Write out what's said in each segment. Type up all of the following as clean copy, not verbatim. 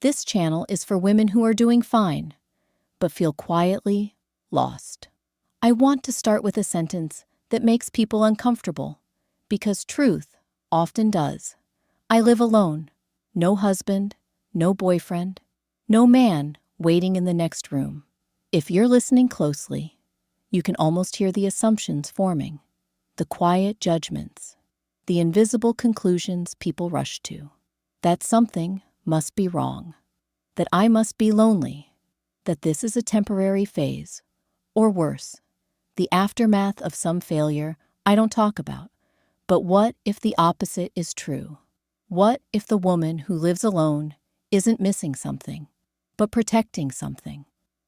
This channel is for women who are doing fine, but feel quietly lost. I want to start with a sentence that makes people uncomfortable, because truth often does. I live alone. No husband, no boyfriend, no man waiting in the next room. If you're listening closely, you can almost hear the assumptions forming, the quiet judgments, the invisible conclusions people rush to. That something must be wrong, that I must be lonely, that this is a temporary phase, or worse, the aftermath of some failure I don't talk about. But what if the opposite is true? What if the woman who lives alone isn't missing something, but protecting something?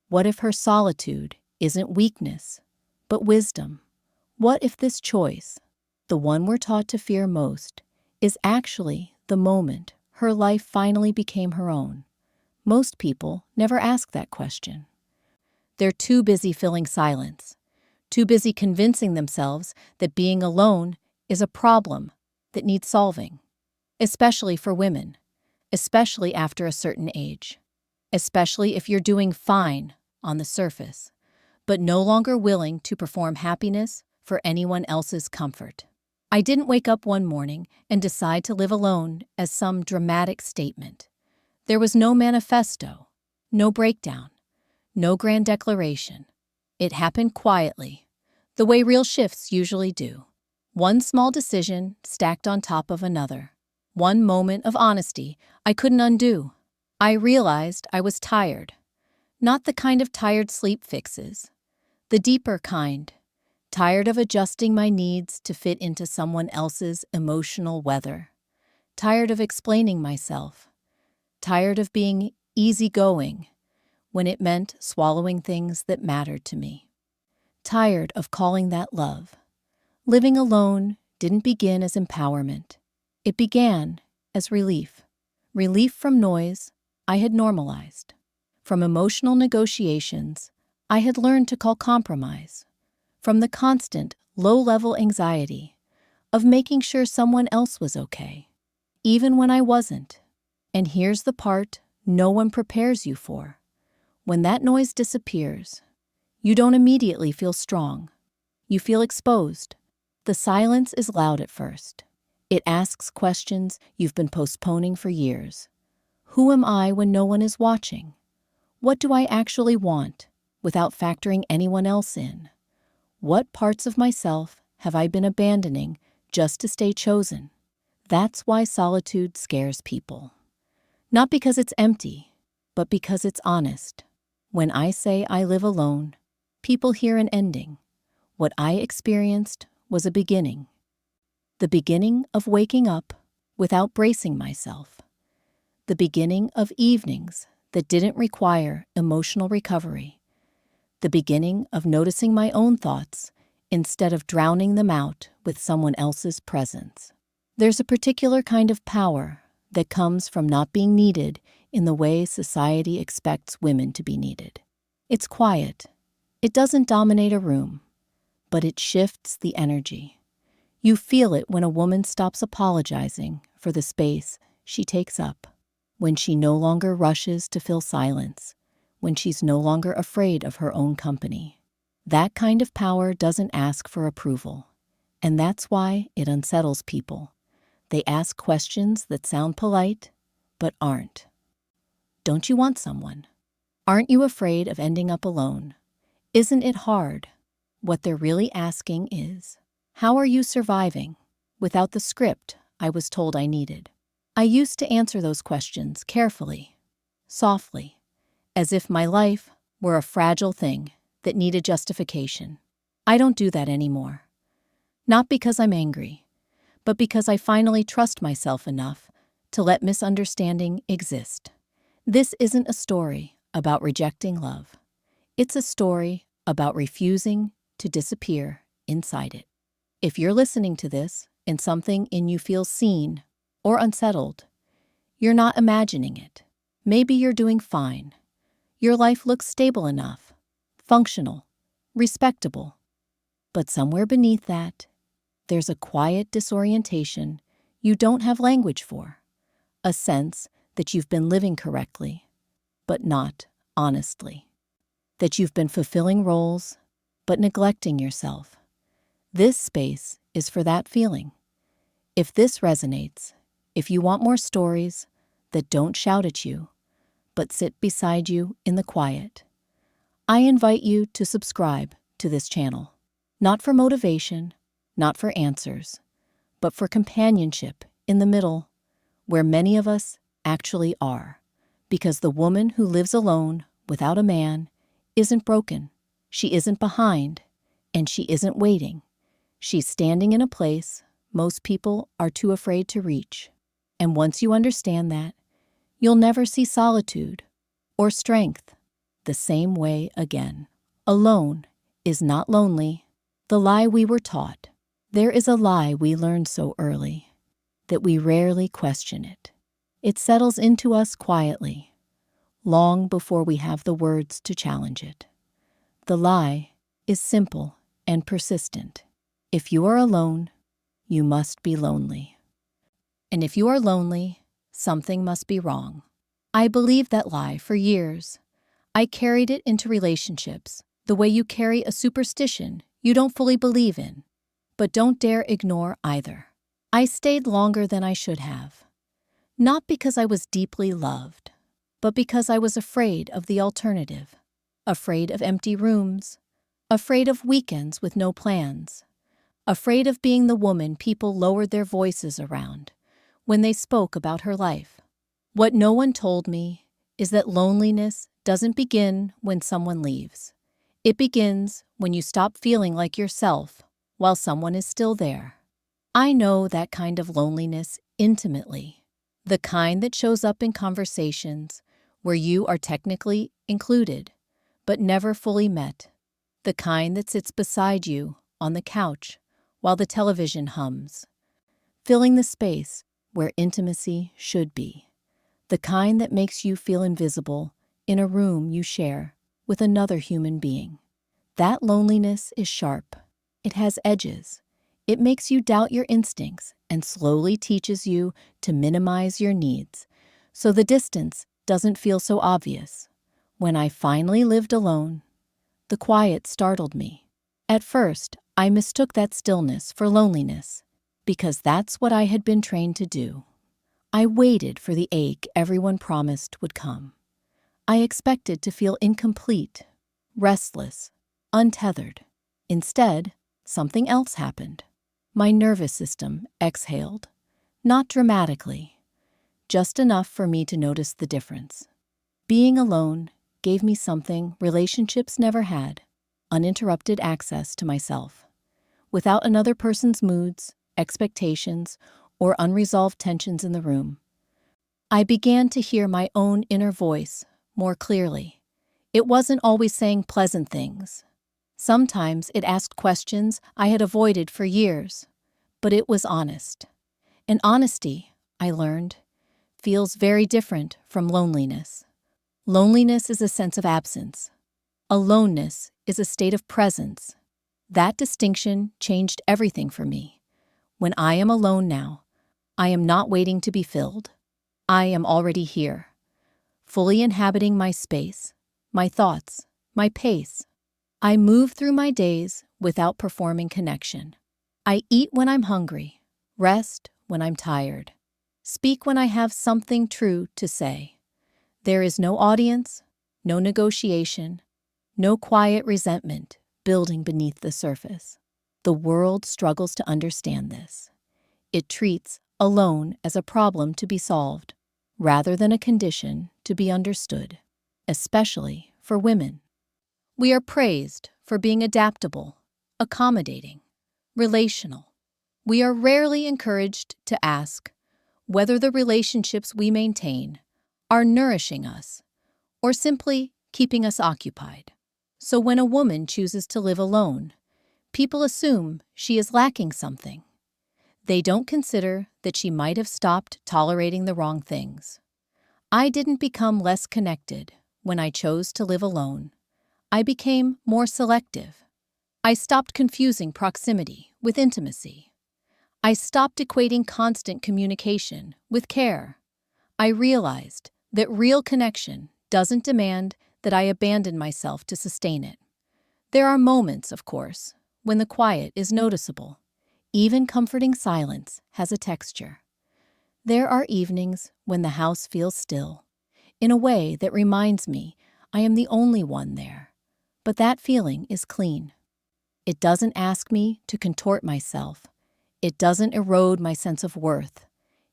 What if her solitude isn't weakness, but wisdom? What if this choice, the one we're taught to fear most, is actually the moment her life finally became her own? Most people never ask that question. They're too busy filling silence, too busy convincing themselves that being alone is a problem that needs solving, especially for women, especially after a certain age, especially if you're doing fine on the surface, but no longer willing to perform happiness for anyone else's comfort. I didn't wake up one morning and decide to live alone as some dramatic statement. There was no manifesto, no breakdown, no grand declaration. It happened quietly, the way real shifts usually do. One small decision stacked on top of another. One moment of honesty I couldn't undo. I realized I was tired. Not the kind of tired sleep fixes. The deeper kind. Tired of adjusting my needs to fit into someone else's emotional weather. Tired of explaining myself. Tired of being easygoing when it meant swallowing things that mattered to me. Tired of calling that love. Living alone didn't begin as empowerment. It began as relief. Relief from noise I had normalized. From emotional negotiations I had learned to call compromise. From the constant, low-level anxiety of making sure someone else was okay, even when I wasn't. And here's the part no one prepares you for. When that noise disappears, you don't immediately feel strong. You feel exposed. The silence is loud at first. It asks questions you've been postponing for years. Who am I when no one is watching? What do I actually want without factoring anyone else in? What parts of myself have I been abandoning just to stay chosen? That's why solitude scares people. Not because it's empty, but because it's honest. When I say I live alone, people hear an ending. What I experienced was a beginning. The beginning of waking up without bracing myself. The beginning of evenings that didn't require emotional recovery. The beginning of noticing my own thoughts instead of drowning them out with someone else's presence. There's a particular kind of power that comes from not being needed in the way society expects women to be needed. It's quiet. It doesn't dominate a room, but it shifts the energy. You feel it when a woman stops apologizing for the space she takes up, when she no longer rushes to fill silence, when she's no longer afraid of her own company. That kind of power doesn't ask for approval, and that's why it unsettles people. They ask questions that sound polite, but aren't. Don't you want someone? Aren't you afraid of ending up alone? Isn't it hard? What they're really asking is, how are you surviving without the script I was told I needed? I used to answer those questions carefully, softly, as if my life were a fragile thing that needed justification. I don't do that anymore. Not because I'm angry, but because I finally trust myself enough to let misunderstanding exist. This isn't a story about rejecting love. It's a story about refusing to disappear inside it. If you're listening to this and something in you feels seen or unsettled, you're not imagining it. Maybe you're doing fine. Your life looks stable enough, functional, respectable. But somewhere beneath that, there's a quiet disorientation you don't have language for, a sense that you've been living correctly, but not honestly. That you've been fulfilling roles, but neglecting yourself. This space is for that feeling. If this resonates, if you want more stories that don't shout at you, but sit beside you in the quiet, I invite you to subscribe to this channel. Not for motivation, not for answers, but for companionship in the middle, where many of us actually are. Because the woman who lives alone without a man isn't broken, she isn't behind, and she isn't waiting. She's standing in a place most people are too afraid to reach. And once you understand that, you'll never see solitude or strength the same way again. Alone is not lonely, the lie we were taught. There is a lie we learned so early that we rarely question it. It settles into us quietly, long before we have the words to challenge it. The lie is simple and persistent. If you are alone, you must be lonely. And if you are lonely, something must be wrong. I believed that lie for years. I carried it into relationships, the way you carry a superstition you don't fully believe in, but don't dare ignore either. I stayed longer than I should have. Not because I was deeply loved, but because I was afraid of the alternative. Afraid of empty rooms, afraid of weekends with no plans, afraid of being the woman people lowered their voices around when they spoke about her life. What no one told me is that loneliness doesn't begin when someone leaves. It begins when you stop feeling like yourself while someone is still there. I know that kind of loneliness intimately, the kind that shows up in conversations where you are technically included, but never fully met, the kind that sits beside you on the couch while the television hums, filling the space where intimacy should be, the kind that makes you feel invisible in a room you share with another human being. That loneliness is sharp. It has edges. It makes you doubt your instincts and slowly teaches you to minimize your needs, so the distance doesn't feel so obvious. When I finally lived alone, the quiet startled me. At first, I mistook that stillness for loneliness, because that's what I had been trained to do. I waited for the ache everyone promised would come. I expected to feel incomplete, restless, untethered. Instead, something else happened. My nervous system exhaled, not dramatically, just enough for me to notice the difference. Being alone gave me something relationships never had: uninterrupted access to myself. Without another person's moods, expectations, or unresolved tensions in the room. I began to hear my own inner voice more clearly. It wasn't always saying pleasant things. Sometimes it asked questions I had avoided for years, but it was honest. And honesty, I learned, feels very different from loneliness. Loneliness is a sense of absence. Aloneness is a state of presence. That distinction changed everything for me. When I am alone now, I am not waiting to be filled. I am already here, fully inhabiting my space, my thoughts, my pace. I move through my days without performing connection. I eat when I'm hungry, rest when I'm tired, speak when I have something true to say. There is no audience, no negotiation, no quiet resentment building beneath the surface. The world struggles to understand this. It treats alone as a problem to be solved, rather than a condition to be understood, especially for women. We are praised for being adaptable, accommodating, relational. We are rarely encouraged to ask whether the relationships we maintain are nourishing us or simply keeping us occupied. So when a woman chooses to live alone, people assume she is lacking something. They don't consider that she might have stopped tolerating the wrong things. I didn't become less connected when I chose to live alone. I became more selective. I stopped confusing proximity with intimacy. I stopped equating constant communication with care. I realized that real connection doesn't demand that I abandon myself to sustain it. There are moments, of course, when the quiet is noticeable. Even comforting silence has a texture. There are evenings when the house feels still, in a way that reminds me I am the only one there. But that feeling is clean. It doesn't ask me to contort myself. It doesn't erode my sense of worth.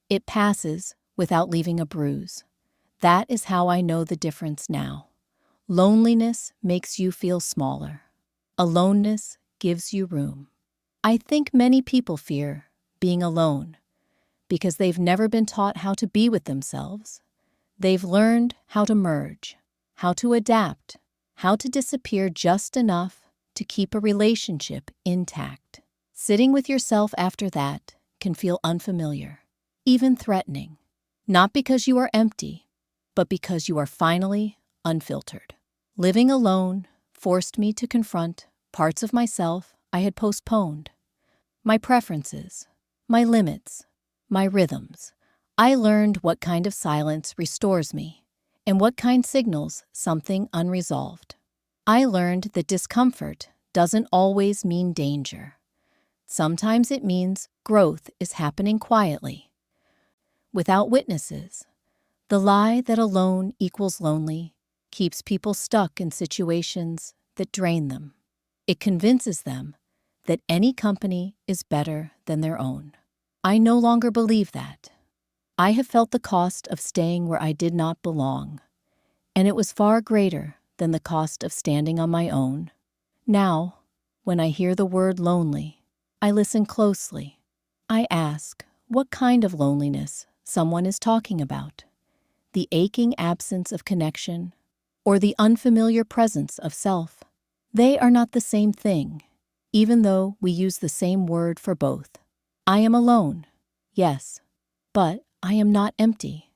It passes without leaving a bruise. That is how I know the difference now. Loneliness makes you feel smaller. Aloneness gives you room. I think many people fear being alone because they've never been taught how to be with themselves. They've learned how to merge, how to adapt, how to disappear just enough to keep a relationship intact. Sitting with yourself after that can feel unfamiliar, even threatening, not because you are empty, but because you are finally unfiltered. Living alone forced me to confront parts of myself I had postponed. My preferences, my limits, my rhythms. I learned what kind of silence restores me and what kind signals something unresolved. I learned that discomfort doesn't always mean danger. Sometimes it means growth is happening quietly, without witnesses. The lie that alone equals lonely keeps people stuck in situations that drain them. It convinces them that any company is better than their own. I no longer believe that. I have felt the cost of staying where I did not belong, and it was far greater than the cost of standing on my own. Now, when I hear the word lonely, I listen closely. I ask what kind of loneliness someone is talking about. The aching absence of connection, or the unfamiliar presence of self. They are not the same thing, even though we use the same word for both. I am alone, yes, but I am not empty.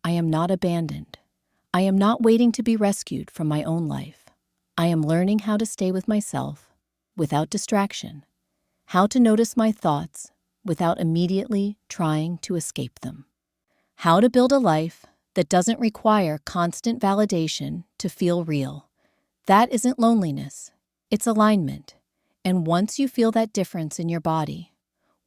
I am not abandoned. I am not waiting to be rescued from my own life. I am learning how to stay with myself without distraction, how to notice my thoughts without immediately trying to escape them, how to build a life that doesn't require constant validation to feel real. That isn't loneliness, it's alignment. And once you feel that difference in your body,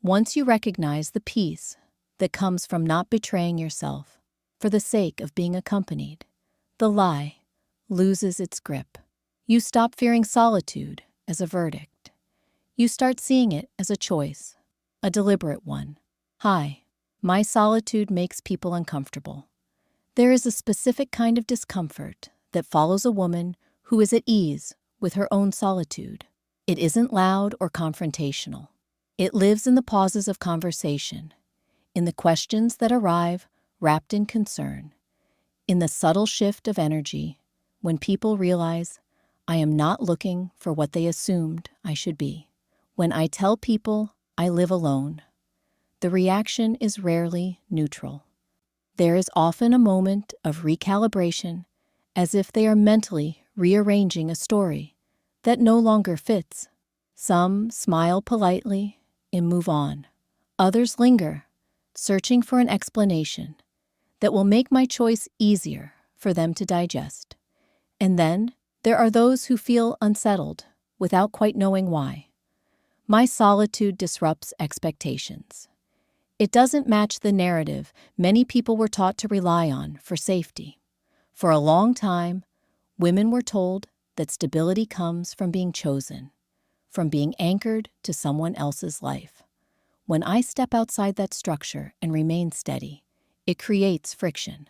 once you recognize the peace that comes from not betraying yourself for the sake of being accompanied, the lie loses its grip. You stop fearing solitude as a verdict. You start seeing it as a choice, a deliberate one. Hi, my solitude makes people uncomfortable. There is a specific kind of discomfort that follows a woman who is at ease with her own solitude. It isn't loud or confrontational. It lives in the pauses of conversation, in the questions that arrive wrapped in concern, in the subtle shift of energy when people realize I am not looking for what they assumed I should be. When I tell people I live alone, the reaction is rarely neutral. There is often a moment of recalibration, as if they are mentally rearranging a story that no longer fits. Some smile politely and move on. Others linger, searching for an explanation that will make my choice easier for them to digest. And then there are those who feel unsettled without quite knowing why. My solitude disrupts expectations. It doesn't match the narrative many people were taught to rely on for safety. For a long time, women were told that stability comes from being chosen, from being anchored to someone else's life. When I step outside that structure and remain steady, it creates friction.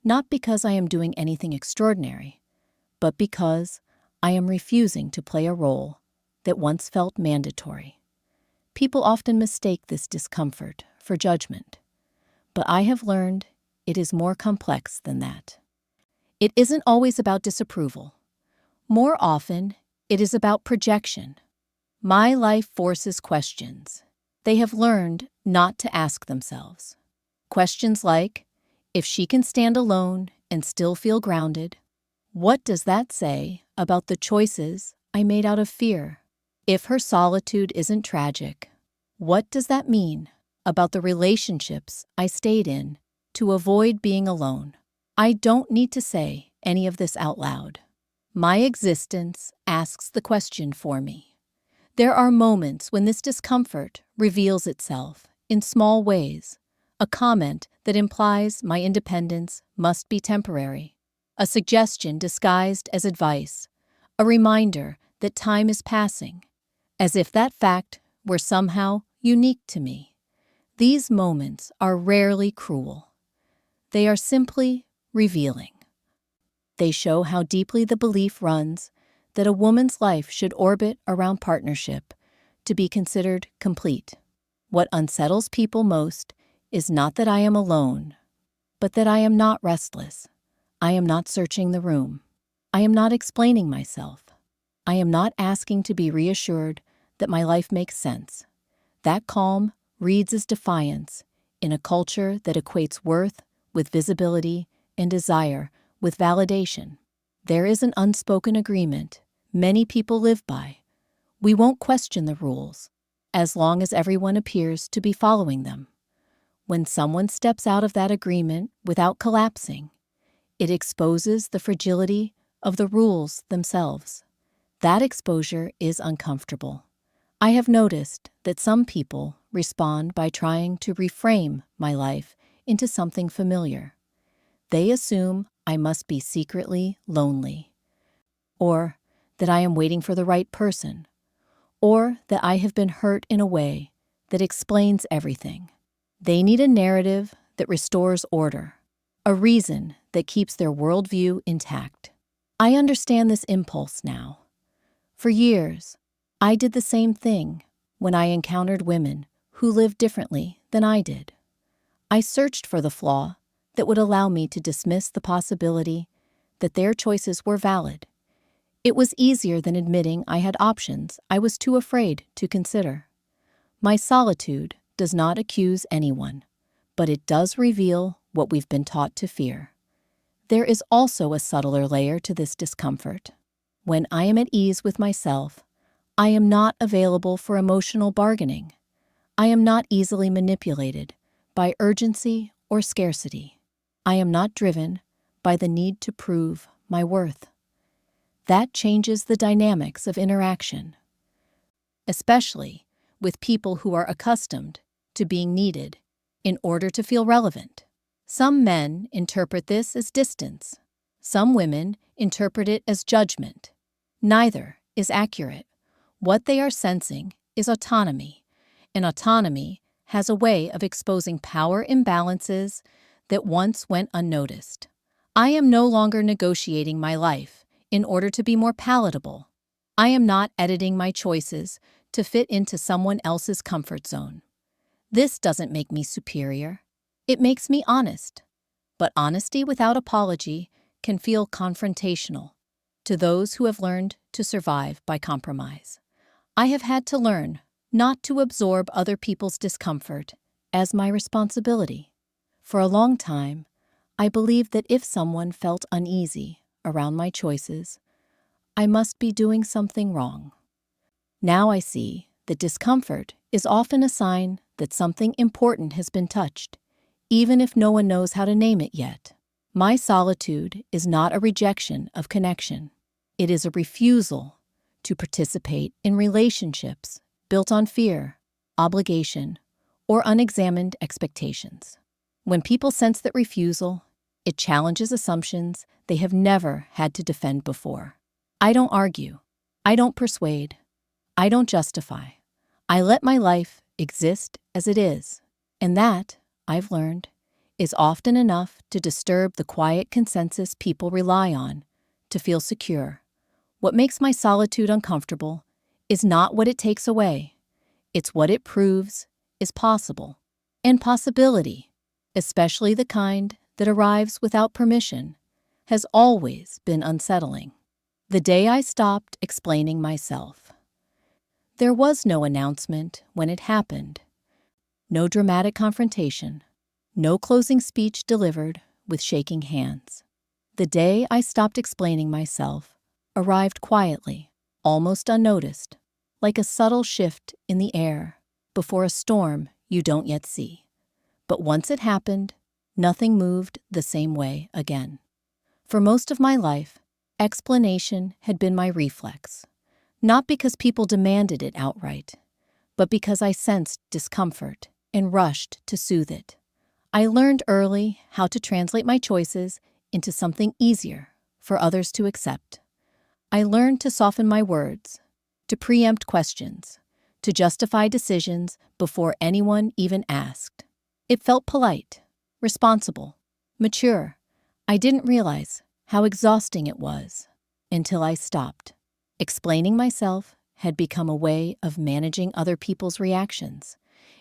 Not because I am doing anything extraordinary, but because I am refusing to play a role that once felt mandatory. People often mistake this discomfort for judgment, but I have learned it is more complex than that. It isn't always about disapproval. More often, it is about projection. My life forces questions they have learned not to ask themselves. Questions like, if she can stand alone and still feel grounded, what does that say about the choices I made out of fear? If her solitude isn't tragic, what does that mean about the relationships I stayed in to avoid being alone. I don't need to say any of this out loud. My existence asks the question for me. There are moments when this discomfort reveals itself in small ways, a comment that implies my independence must be temporary, a suggestion disguised as advice, a reminder that time is passing, as if that fact were somehow unique to me. These moments are rarely cruel. They are simply revealing. They show how deeply the belief runs that a woman's life should orbit around partnership to be considered complete. What unsettles people most is not that I am alone, but that I am not restless. I am not searching the room. I am not explaining myself. I am not asking to be reassured that my life makes sense. That calm reads as defiance in a culture that equates worth with visibility and desire with validation. There is an unspoken agreement many people live by. We won't question the rules, as long as everyone appears to be following them. When someone steps out of that agreement without collapsing, it exposes the fragility of the rules themselves. That exposure is uncomfortable. I have noticed that some people respond by trying to reframe my life into something familiar. They assume I must be secretly lonely, or that I am waiting for the right person, or that I have been hurt in a way that explains everything. They need a narrative that restores order, a reason that keeps their worldview intact. I understand this impulse now. For years, I did the same thing when I encountered women who lived differently than I did. I searched for the flaw that would allow me to dismiss the possibility that their choices were valid. It was easier than admitting I had options I was too afraid to consider. My solitude does not accuse anyone, but it does reveal what we've been taught to fear. There is also a subtler layer to this discomfort. When I am at ease with myself, I am not available for emotional bargaining. I am not easily manipulated by urgency or scarcity. I am not driven by the need to prove my worth. That changes the dynamics of interaction, especially with people who are accustomed to being needed in order to feel relevant. Some men interpret this as distance. Some women interpret it as judgment. Neither is accurate. What they are sensing is autonomy, and autonomy has a way of exposing power imbalances that once went unnoticed. I am no longer negotiating my life in order to be more palatable. I am not editing my choices to fit into someone else's comfort zone. This doesn't make me superior. It makes me honest. But honesty without apology can feel confrontational to those who have learned to survive by compromise. I have had to learn not to absorb other people's discomfort as my responsibility. For a long time, I believed that if someone felt uneasy around my choices, I must be doing something wrong. Now I see that discomfort is often a sign that something important has been touched, even if no one knows how to name it yet. My solitude is not a rejection of connection. It is a refusal to participate in relationships built on fear, obligation, or unexamined expectations. When people sense that refusal, it challenges assumptions they have never had to defend before. I don't argue. I don't persuade. I don't justify. I let my life exist as it is. And that, I've learned, is often enough to disturb the quiet consensus people rely on to feel secure. What makes my solitude uncomfortable is not what it takes away. It's what it proves is possible. And possibility, especially the kind that arrives without permission, has always been unsettling. The day I stopped explaining myself. There was no announcement when it happened. No dramatic confrontation. No closing speech delivered with shaking hands. The day I stopped explaining myself arrived quietly, almost unnoticed, like a subtle shift in the air before a storm you don't yet see. But once it happened, nothing moved the same way again. For most of my life, explanation had been my reflex, not because people demanded it outright, but because I sensed discomfort and rushed to soothe it. I learned early how to translate my choices into something easier for others to accept. I learned to soften my words, to preempt questions, to justify decisions before anyone even asked. It felt polite, responsible, mature. I didn't realize how exhausting it was until I stopped. Explaining myself had become a way of managing other people's reactions.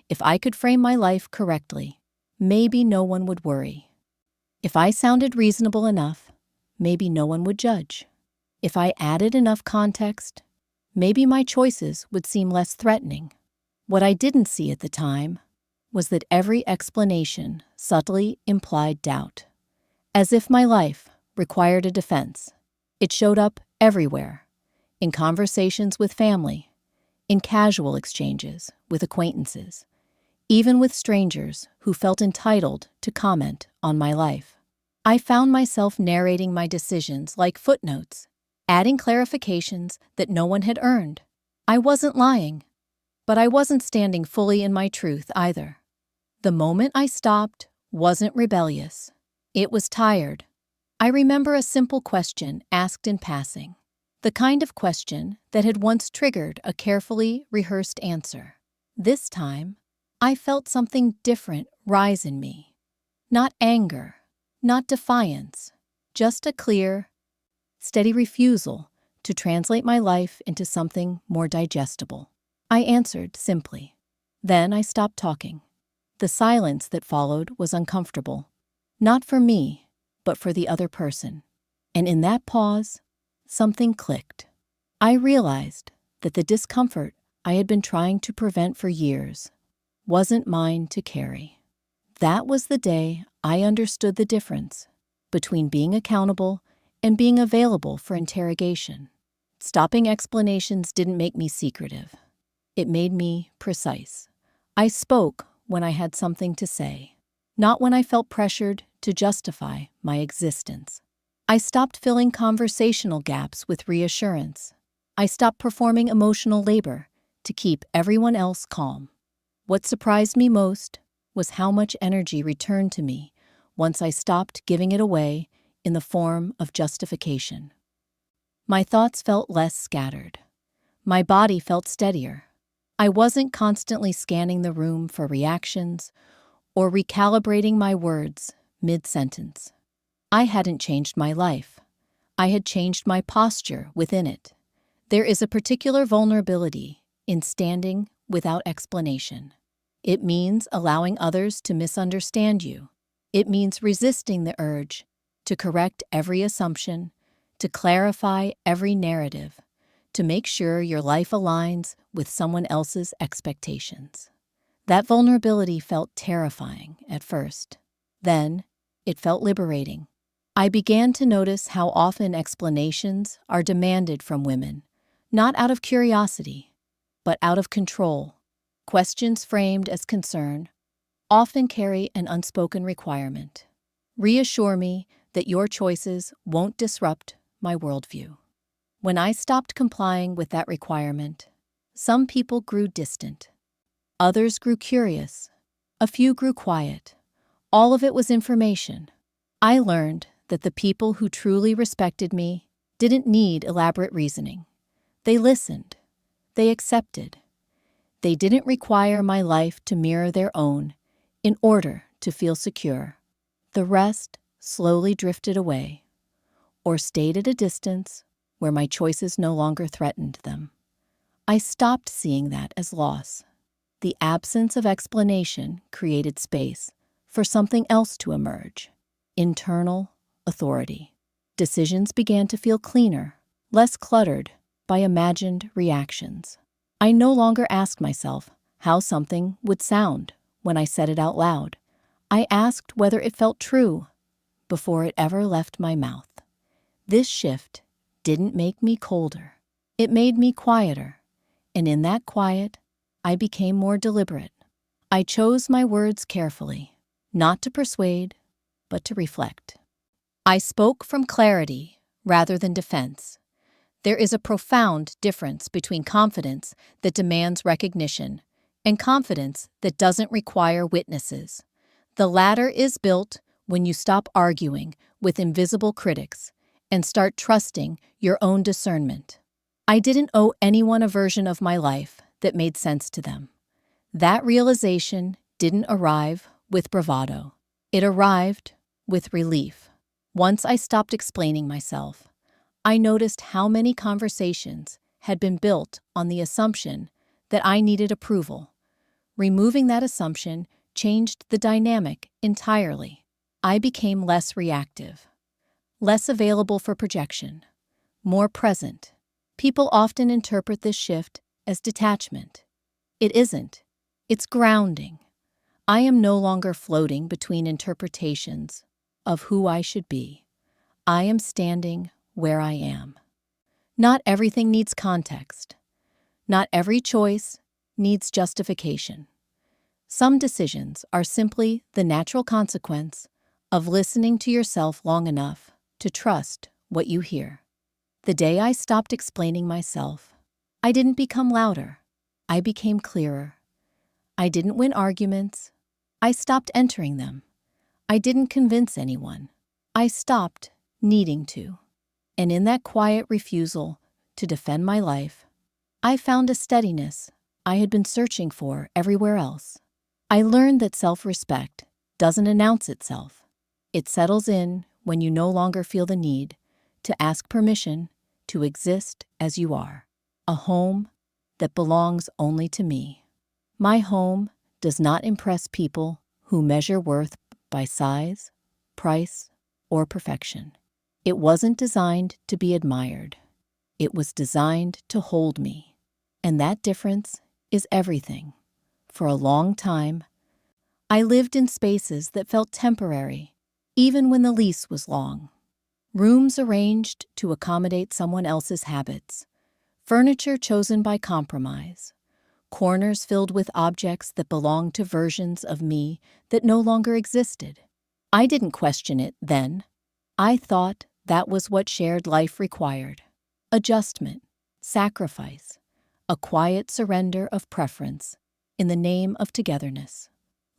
If I could frame my life correctly, maybe no one would worry. If I sounded reasonable enough, maybe no one would judge. If I added enough context, maybe my choices would seem less threatening. What I didn't see at the time was that every explanation subtly implied doubt. As if my life required a defense. It showed up everywhere, in conversations with family, in casual exchanges with acquaintances, even with strangers who felt entitled to comment on my life. I found myself narrating my decisions like footnotes, adding clarifications that no one had earned. I wasn't lying, but I wasn't standing fully in my truth either. The moment I stopped wasn't rebellious. It was tired. I remember a simple question asked in passing, the kind of question that had once triggered a carefully rehearsed answer. This time, I felt something different rise in me. Not anger, not defiance, just a clear, steady refusal to translate my life into something more digestible. I answered simply. Then I stopped talking. The silence that followed was uncomfortable, not for me, but for the other person. And in that pause, something clicked. I realized that the discomfort I had been trying to prevent for years wasn't mine to carry. That was the day I understood the difference between being accountable and being available for interrogation. Stopping explanations didn't make me secretive. It made me precise. I spoke when I had something to say, not when I felt pressured to justify my existence. I stopped filling conversational gaps with reassurance. I stopped performing emotional labor to keep everyone else calm. What surprised me most was how much energy returned to me once I stopped giving it away in the form of justification. My thoughts felt less scattered. My body felt steadier. I wasn't constantly scanning the room for reactions or recalibrating my words mid-sentence. I hadn't changed my life. I had changed my posture within it. There is a particular vulnerability in standing without explanation. It means allowing others to misunderstand you. It means resisting the urge to correct every assumption, to clarify every narrative, to make sure your life aligns with someone else's expectations. That vulnerability felt terrifying at first. Then, it felt liberating. I began to notice how often explanations are demanded from women, not out of curiosity, but out of control. Questions framed as concern often carry an unspoken requirement. Reassure me that your choices won't disrupt my worldview. When I stopped complying with that requirement, some people grew distant. Others grew curious. A few grew quiet. All of it was information. I learned that the people who truly respected me didn't need elaborate reasoning. They listened. They accepted. They didn't require my life to mirror their own in order to feel secure. The rest slowly drifted away or stayed at a distance where my choices no longer threatened them. I stopped seeing that as loss. The absence of explanation created space for something else to emerge: internal authority. Decisions began to feel cleaner, less cluttered by imagined reactions. I no longer asked myself how something would sound when I said it out loud. I asked whether it felt true before it ever left my mouth. This shift didn't make me colder. It made me quieter. And in that quiet, I became more deliberate. I chose my words carefully, not to persuade, but to reflect. I spoke from clarity rather than defense. There is a profound difference between confidence that demands recognition and confidence that doesn't require witnesses. The latter is built when you stop arguing with invisible critics and start trusting your own discernment. I didn't owe anyone a version of my life that made sense to them. That realization didn't arrive with bravado. It arrived with relief. Once I stopped explaining myself, I noticed how many conversations had been built on the assumption that I needed approval. Removing that assumption changed the dynamic entirely. I became less reactive, less available for projection, more present. People often interpret this shift as detachment. It isn't. It's grounding. I am no longer floating between interpretations of who I should be. I am standing where I am. Not everything needs context. Not every choice needs justification. Some decisions are simply the natural consequence of listening to yourself long enough to trust what you hear. The day I stopped explaining myself, I didn't become louder. I became clearer. I didn't win arguments. I stopped entering them. I didn't convince anyone. I stopped needing to. And in that quiet refusal to defend my life, I found a steadiness I had been searching for everywhere else. I learned that self-respect doesn't announce itself. It settles in when you no longer feel the need to ask permission to exist as you are. A home that belongs only to me. My home does not impress people who measure worth by size, price, or perfection. It wasn't designed to be admired. It was designed to hold me. And that difference is everything. For a long time, I lived in spaces that felt temporary, even when the lease was long. Rooms arranged to accommodate someone else's habits, furniture chosen by compromise, corners filled with objects that belonged to versions of me that no longer existed. I didn't question it then. I thought that was what shared life required. Adjustment, sacrifice, a quiet surrender of preference in the name of togetherness.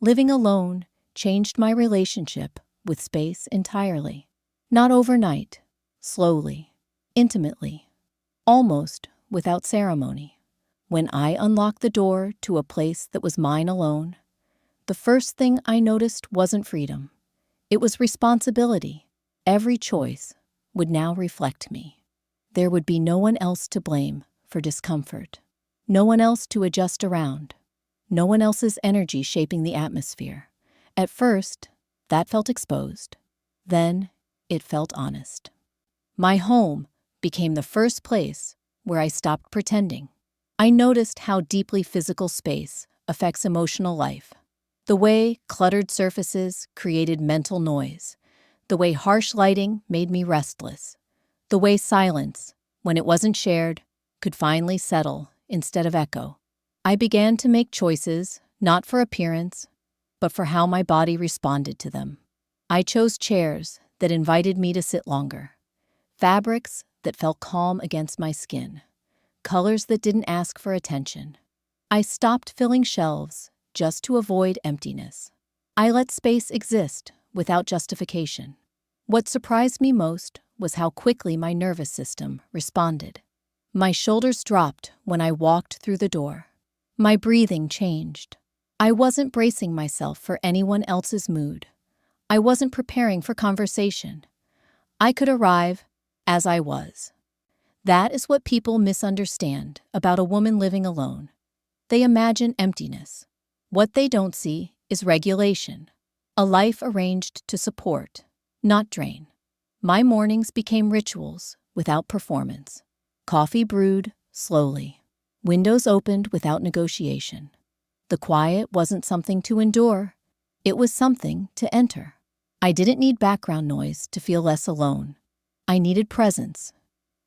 Living alone changed my relationship with space entirely. Not overnight, slowly, intimately, almost without ceremony. When I unlocked the door to a place that was mine alone, the first thing I noticed wasn't freedom. It was responsibility. Every choice would now reflect me. There would be no one else to blame for discomfort, no one else to adjust around, no one else's energy shaping the atmosphere. At first, that felt exposed. Then, it felt honest. My home became the first place where I stopped pretending. I noticed how deeply physical space affects emotional life. The way cluttered surfaces created mental noise. The way harsh lighting made me restless. The way silence, when it wasn't shared, could finally settle instead of echo. I began to make choices, not for appearance, but for how my body responded to them. I chose chairs that invited me to sit longer, fabrics that felt calm against my skin, colors that didn't ask for attention. I stopped filling shelves just to avoid emptiness. I let space exist without justification. What surprised me most was how quickly my nervous system responded. My shoulders dropped when I walked through the door. My breathing changed. I wasn't bracing myself for anyone else's mood. I wasn't preparing for conversation. I could arrive as I was. That is what people misunderstand about a woman living alone. They imagine emptiness. What they don't see is regulation, a life arranged to support, not drain. My mornings became rituals without performance. Coffee brewed slowly. Windows opened without negotiation. The quiet wasn't something to endure. It was something to enter. I didn't need background noise to feel less alone. I needed presence.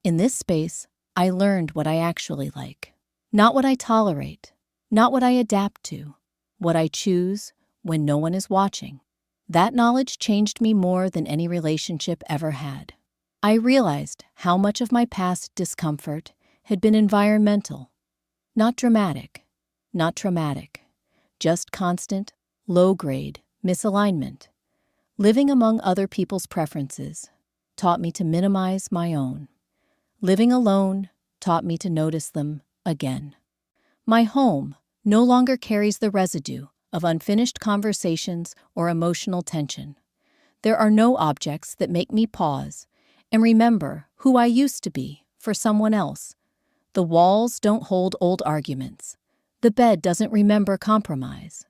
In this space, I learned what I actually like. Not what I tolerate. Not what I adapt to. What I choose when no one is watching. That knowledge changed me more than any relationship ever had. I realized how much of my past discomfort had been environmental, not dramatic, not traumatic, just constant, low-grade misalignment. Living among other people's preferences taught me to minimize my own. Living alone taught me to notice them again. My home no longer carries the residue of unfinished conversations or emotional tension. There are no objects that make me pause and remember who I used to be for someone else. The walls don't hold old arguments. The bed doesn't remember compromise.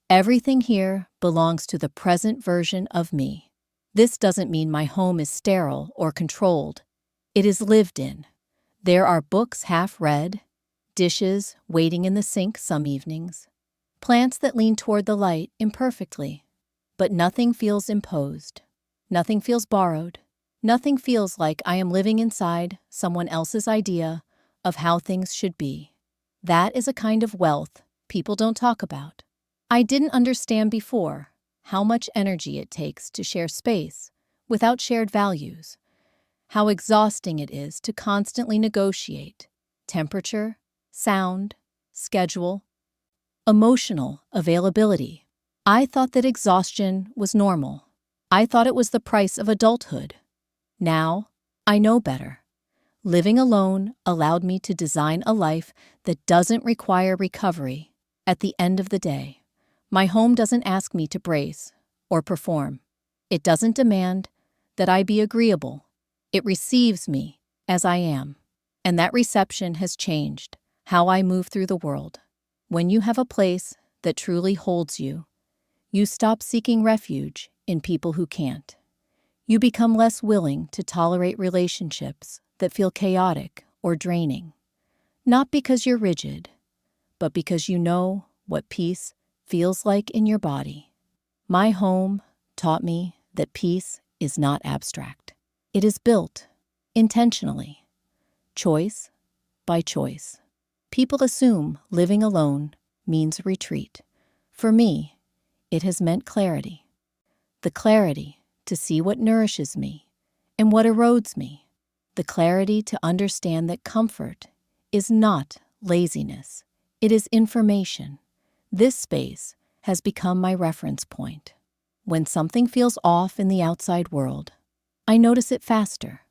Everything here belongs to the present version of me. This doesn't mean my home is sterile or controlled. It is lived in. There are books half read, dishes waiting in the sink some evenings, plants that lean toward the light imperfectly, but nothing feels imposed. Nothing feels borrowed. Nothing feels like I am living inside someone else's idea of how things should be. That is a kind of wealth people don't talk about. I didn't understand before how much energy it takes to share space without shared values, how exhausting it is to constantly negotiate temperature, sound, schedule, emotional availability. I thought that exhaustion was normal. I thought it was the price of adulthood. Now, I know better. Living alone allowed me to design a life that doesn't require recovery at the end of the day. My home doesn't ask me to brace or perform. It doesn't demand that I be agreeable. It receives me as I am. And that reception has changed how I move through the world. When you have a place that truly holds you, you stop seeking refuge in people who can't. You become less willing to tolerate relationships that feel chaotic or draining. Not because you're rigid, but because you know what peace feels like in your body. My home taught me that peace is not abstract. It is built intentionally, choice by choice. People assume living alone means retreat. For me, it has meant clarity. The clarity to see what nourishes me and what erodes me. The clarity to understand that comfort is not laziness. It is information. This space has become my reference point. When something feels off in the outside world, I notice it faster.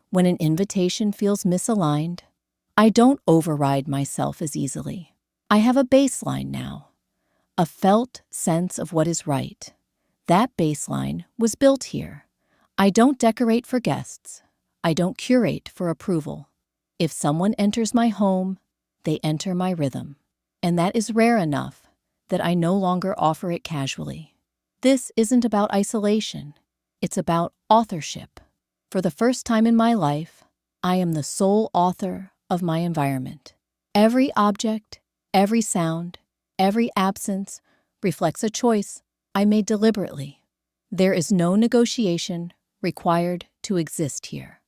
When an invitation feels misaligned, I don't override myself as easily. I have a baseline now, a felt sense of what is right. That baseline was built here. I don't decorate for guests. I don't curate for approval. If someone enters my home, they enter my rhythm. And that is rare enough that I no longer offer it casually. This isn't about isolation. It's about authorship. For the first time in my life, I am the sole author of my environment. Every object, every sound, every absence reflects a choice I made deliberately. There is no negotiation required to exist here.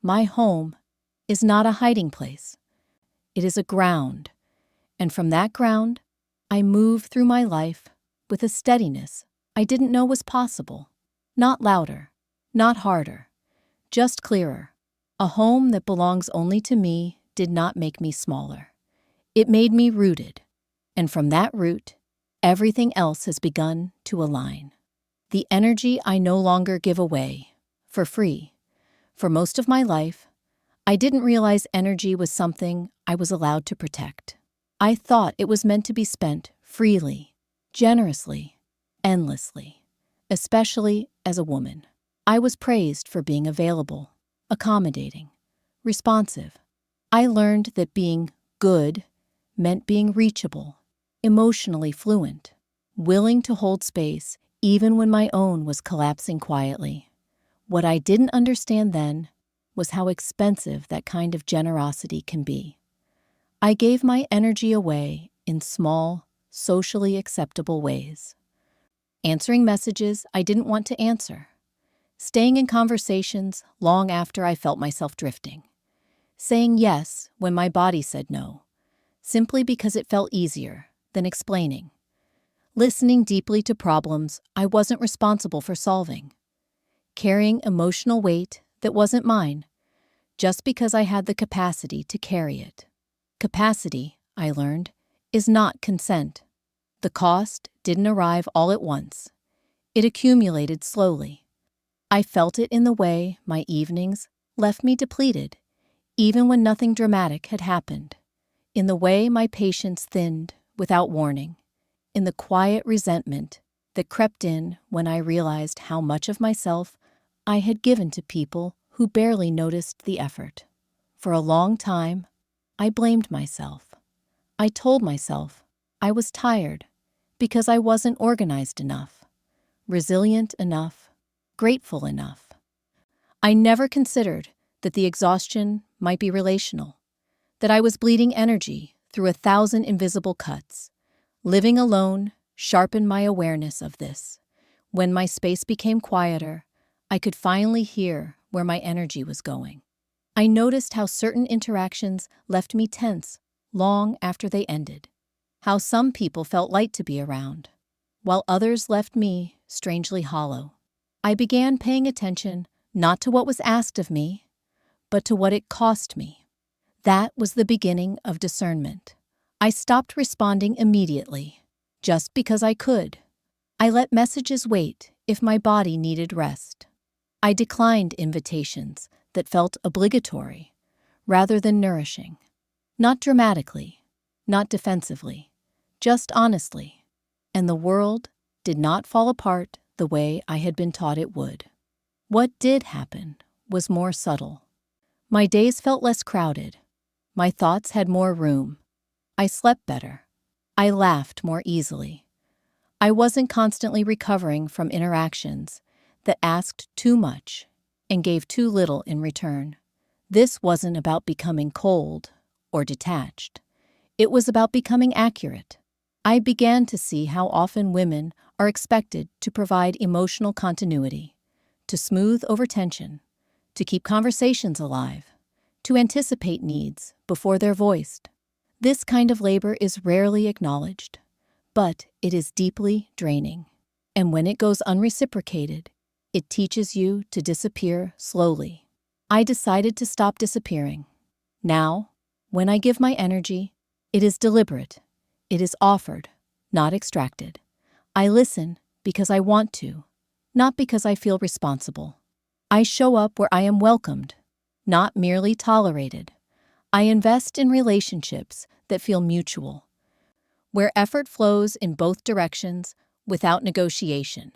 My home is not a hiding place. It is a ground, and from that ground, I move through my life with a steadiness I didn't know was possible. Not louder, not harder, just clearer. A home that belongs only to me did not make me smaller. It made me rooted, and from that root, everything else has begun to align. The energy I no longer give away, for free. For most of my life, I didn't realize energy was something I was allowed to protect. I thought it was meant to be spent freely, generously, endlessly, especially as a woman. I was praised for being available, accommodating, responsive. I learned that being good meant being reachable, emotionally fluent, willing to hold space even when my own was collapsing quietly. What I didn't understand then was how expensive that kind of generosity can be. I gave my energy away in small, socially acceptable ways. Answering messages I didn't want to answer. Staying in conversations long after I felt myself drifting. Saying yes when my body said no, simply because it felt easier than explaining. listening deeply to problems I wasn't responsible for solving, carrying emotional weight that wasn't mine, just because I had the capacity to carry it. Capacity, I learned, is not consent. The cost didn't arrive all at once. It accumulated slowly. I felt it in the way my evenings left me depleted, even when nothing dramatic had happened, in the way my patience thinned without warning, in the quiet resentment that crept in when I realized how much of myself I had given to people who barely noticed the effort. For a long time, I blamed myself. I told myself I was tired because I wasn't organized enough, resilient enough, grateful enough. I never considered that the exhaustion might be relational, that I was bleeding energy through 1,000 invisible cuts. Living alone sharpened my awareness of this. When my space became quieter, I could finally hear where my energy was going. I noticed how certain interactions left me tense long after they ended, how some people felt light to be around, while others left me strangely hollow. I began paying attention not to what was asked of me, but to what it cost me. That was the beginning of discernment. I stopped responding immediately, just because I could. I let messages wait if my body needed rest. I declined invitations that felt obligatory rather than nourishing. Not dramatically, not defensively, just honestly. And the world did not fall apart the way I had been taught it would. What did happen was more subtle. My days felt less crowded. My thoughts had more room. I slept better. I laughed more easily. I wasn't constantly recovering from interactions that asked too much and gave too little in return. This wasn't about becoming cold or detached. It was about becoming accurate. I began to see how often women are expected to provide emotional continuity, to smooth over tension, to keep conversations alive, to anticipate needs before they're voiced. This kind of labor is rarely acknowledged, but it is deeply draining. And when it goes unreciprocated, it teaches you to disappear slowly. I decided to stop disappearing. Now, when I give my energy, it is deliberate. It is offered, not extracted. I listen because I want to, not because I feel responsible. I show up where I am welcomed, not merely tolerated. I invest in relationships that feel mutual, where effort flows in both directions without negotiation.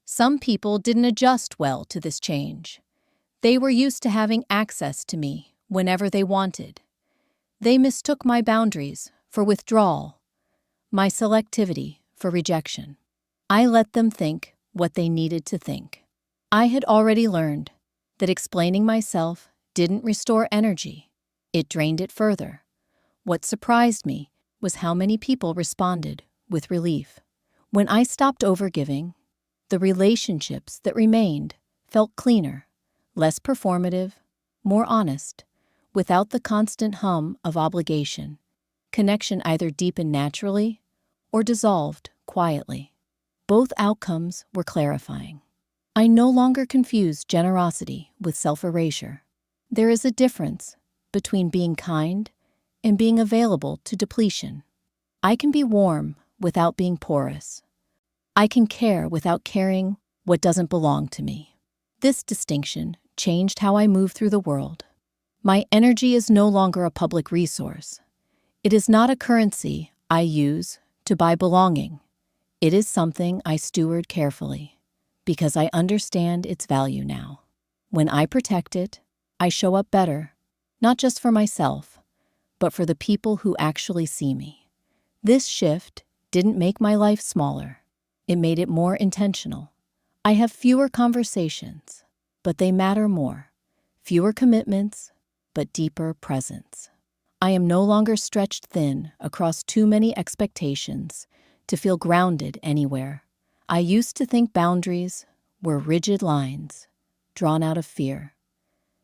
Some people didn't adjust well to this change. They were used to having access to me whenever they wanted. They mistook my boundaries for withdrawal, my selectivity for rejection. I let them think what they needed to think. I had already learned that explaining myself didn't restore energy. It drained it further. What surprised me was how many people responded with relief. When I stopped overgiving, the relationships that remained felt cleaner, less performative, more honest, without the constant hum of obligation. Connection either deepened naturally or dissolved quietly. Both outcomes were clarifying. I no longer confuse generosity with self-erasure. There is a difference between being kind and being available to depletion. I can be warm without being porous. I can care without caring what doesn't belong to me. This distinction changed how I move through the world. My energy is no longer a public resource. It is not a currency I use to buy belonging. It is something I steward carefully, because I understand its value now. When I protect it, I show up better, not just for myself, but for the people who actually see me. This shift didn't make my life smaller. It made it more intentional. I have fewer conversations, but they matter more. Fewer commitments, but deeper presence. I am no longer stretched thin across too many expectations to feel grounded anywhere. I used to think boundaries were rigid lines drawn out of fear.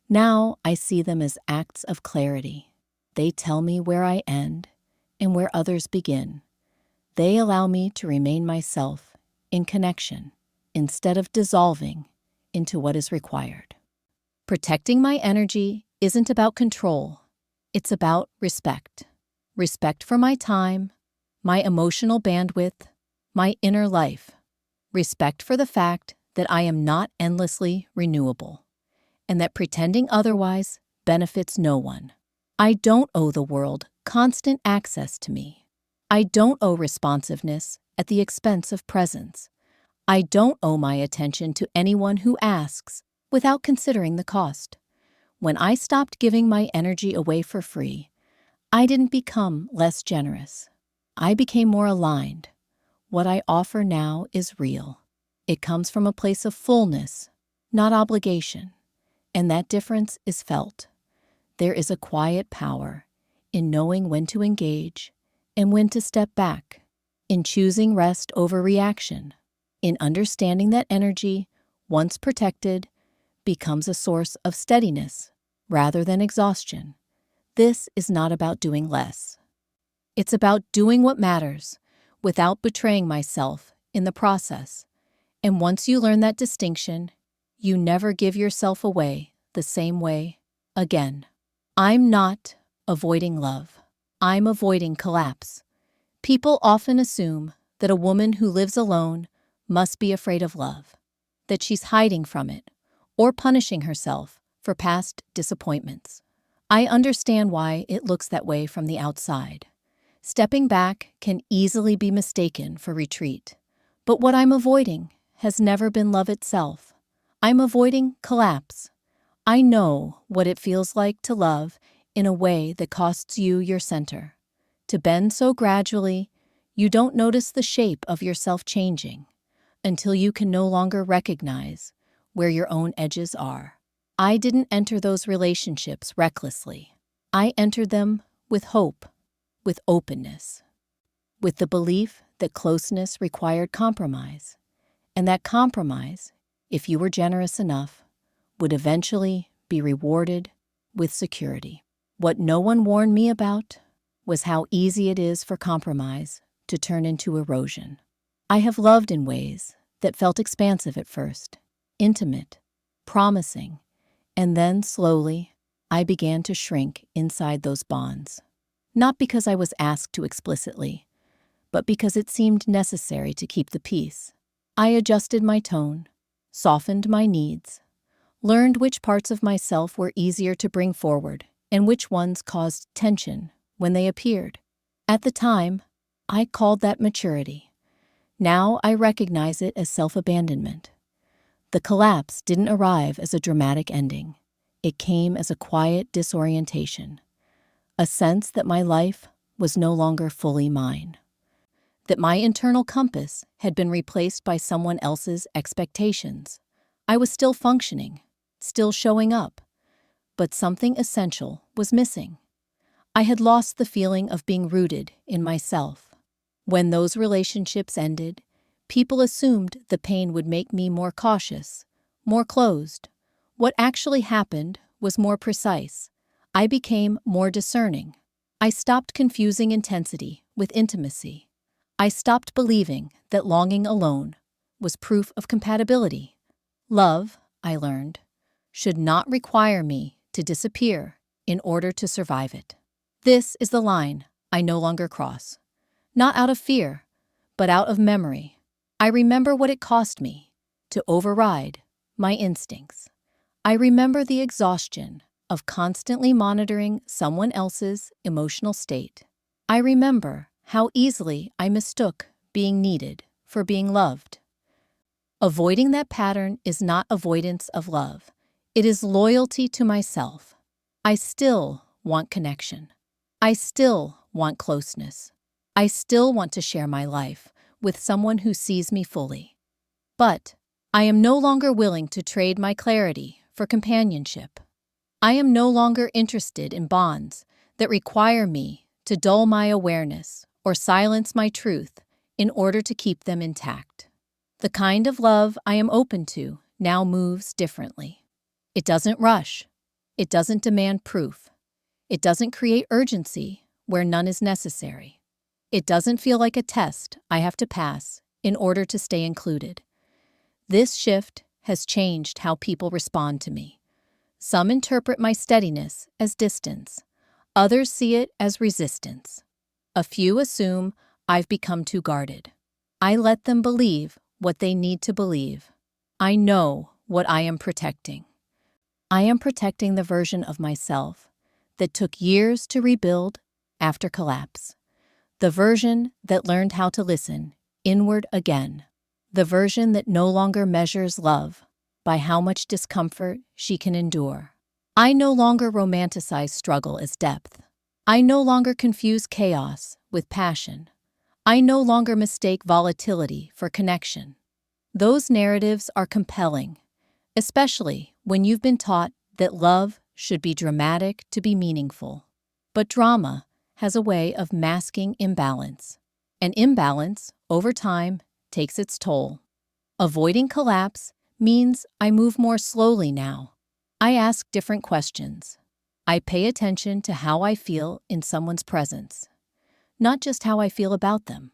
Now I see them as acts of clarity. They tell me where I end and where others begin. They allow me to remain myself in connection instead of dissolving into what is required. Protecting my energy isn't about control. It's about respect. Respect for my time, my emotional bandwidth, my inner life. Respect for the fact that I am not endlessly renewable, and that pretending otherwise benefits no one. I don't owe the world constant access to me. I don't owe responsiveness at the expense of presence. I don't owe my attention to anyone who asks without considering the cost. When I stopped giving my energy away for free, I didn't become less generous. I became more aligned. What I offer now is real. It comes from a place of fullness, not obligation, and that difference is felt. There is a quiet power in knowing when to engage and when to step back, in choosing rest over reaction, in understanding that energy, once protected, becomes a source of steadiness rather than exhaustion. This is not about doing less. It's about doing what matters without betraying myself in the process. And once you learn that distinction, you never give yourself away the same way again. I'm not avoiding love. I'm avoiding collapse. People often assume that a woman who lives alone must be afraid of love, that she's hiding from it or punishing herself for past disappointments. I understand why it looks that way from the outside. Stepping back can easily be mistaken for retreat. But what I'm avoiding has never been love itself. I'm avoiding collapse. I know what it feels like to love in a way that costs you your center. To bend so gradually, you don't notice the shape of yourself changing until you can no longer recognize where your own edges are. I didn't enter those relationships recklessly. I entered them with hope, with openness, with the belief that closeness required compromise, and that compromise, if you were generous enough, would eventually be rewarded with security. What no one warned me about was how easy it is for compromise to turn into erosion. I have loved in ways that felt expansive at first, intimate, promising, and then slowly I began to shrink inside those bonds. Not because I was asked to explicitly, but because it seemed necessary to keep the peace. I adjusted my tone, softened my needs, learned which parts of myself were easier to bring forward and which ones caused tension when they appeared. At the time, I called that maturity. Now I recognize it as self-abandonment. The collapse didn't arrive as a dramatic ending. It came as a quiet disorientation, a sense that my life was no longer fully mine, that my internal compass had been replaced by someone else's expectations. I was still functioning, still showing up, but something essential was missing. I had lost the feeling of being rooted in myself. When those relationships ended, people assumed the pain would make me more cautious, more closed. What actually happened was more precise. I became more discerning. I stopped confusing intensity with intimacy. I stopped believing that longing alone was proof of compatibility. Love, I learned, should not require me to disappear in order to survive it. This is the line I no longer cross. Not out of fear, but out of memory. I remember what it cost me to override my instincts. I remember the exhaustion of constantly monitoring someone else's emotional state. I remember how easily I mistook being needed for being loved. Avoiding that pattern is not avoidance of love. It is loyalty to myself. I still want connection. I still want closeness. I still want to share my life with someone who sees me fully. But I am no longer willing to trade my clarity for companionship. I am no longer interested in bonds that require me to dull my awareness or silence my truth in order to keep them intact. The kind of love I am open to now moves differently. It doesn't rush. It doesn't demand proof. It doesn't create urgency where none is necessary. It doesn't feel like a test I have to pass in order to stay included. This shift has changed how people respond to me. Some interpret my steadiness as distance. Others see it as resistance. A few assume I've become too guarded. I let them believe what they need to believe. I know what I am protecting. I am protecting the version of myself that took years to rebuild after collapse. The version that learned how to listen inward again. The version that no longer measures love by how much discomfort she can endure. I no longer romanticize struggle as depth. I no longer confuse chaos with passion. I no longer mistake volatility for connection. Those narratives are compelling, especially when you've been taught that love should be dramatic to be meaningful. But drama has a way of masking imbalance. And imbalance, over time, takes its toll. Avoiding collapse means I move more slowly now. I ask different questions. I pay attention to how I feel in someone's presence, not just how I feel about them.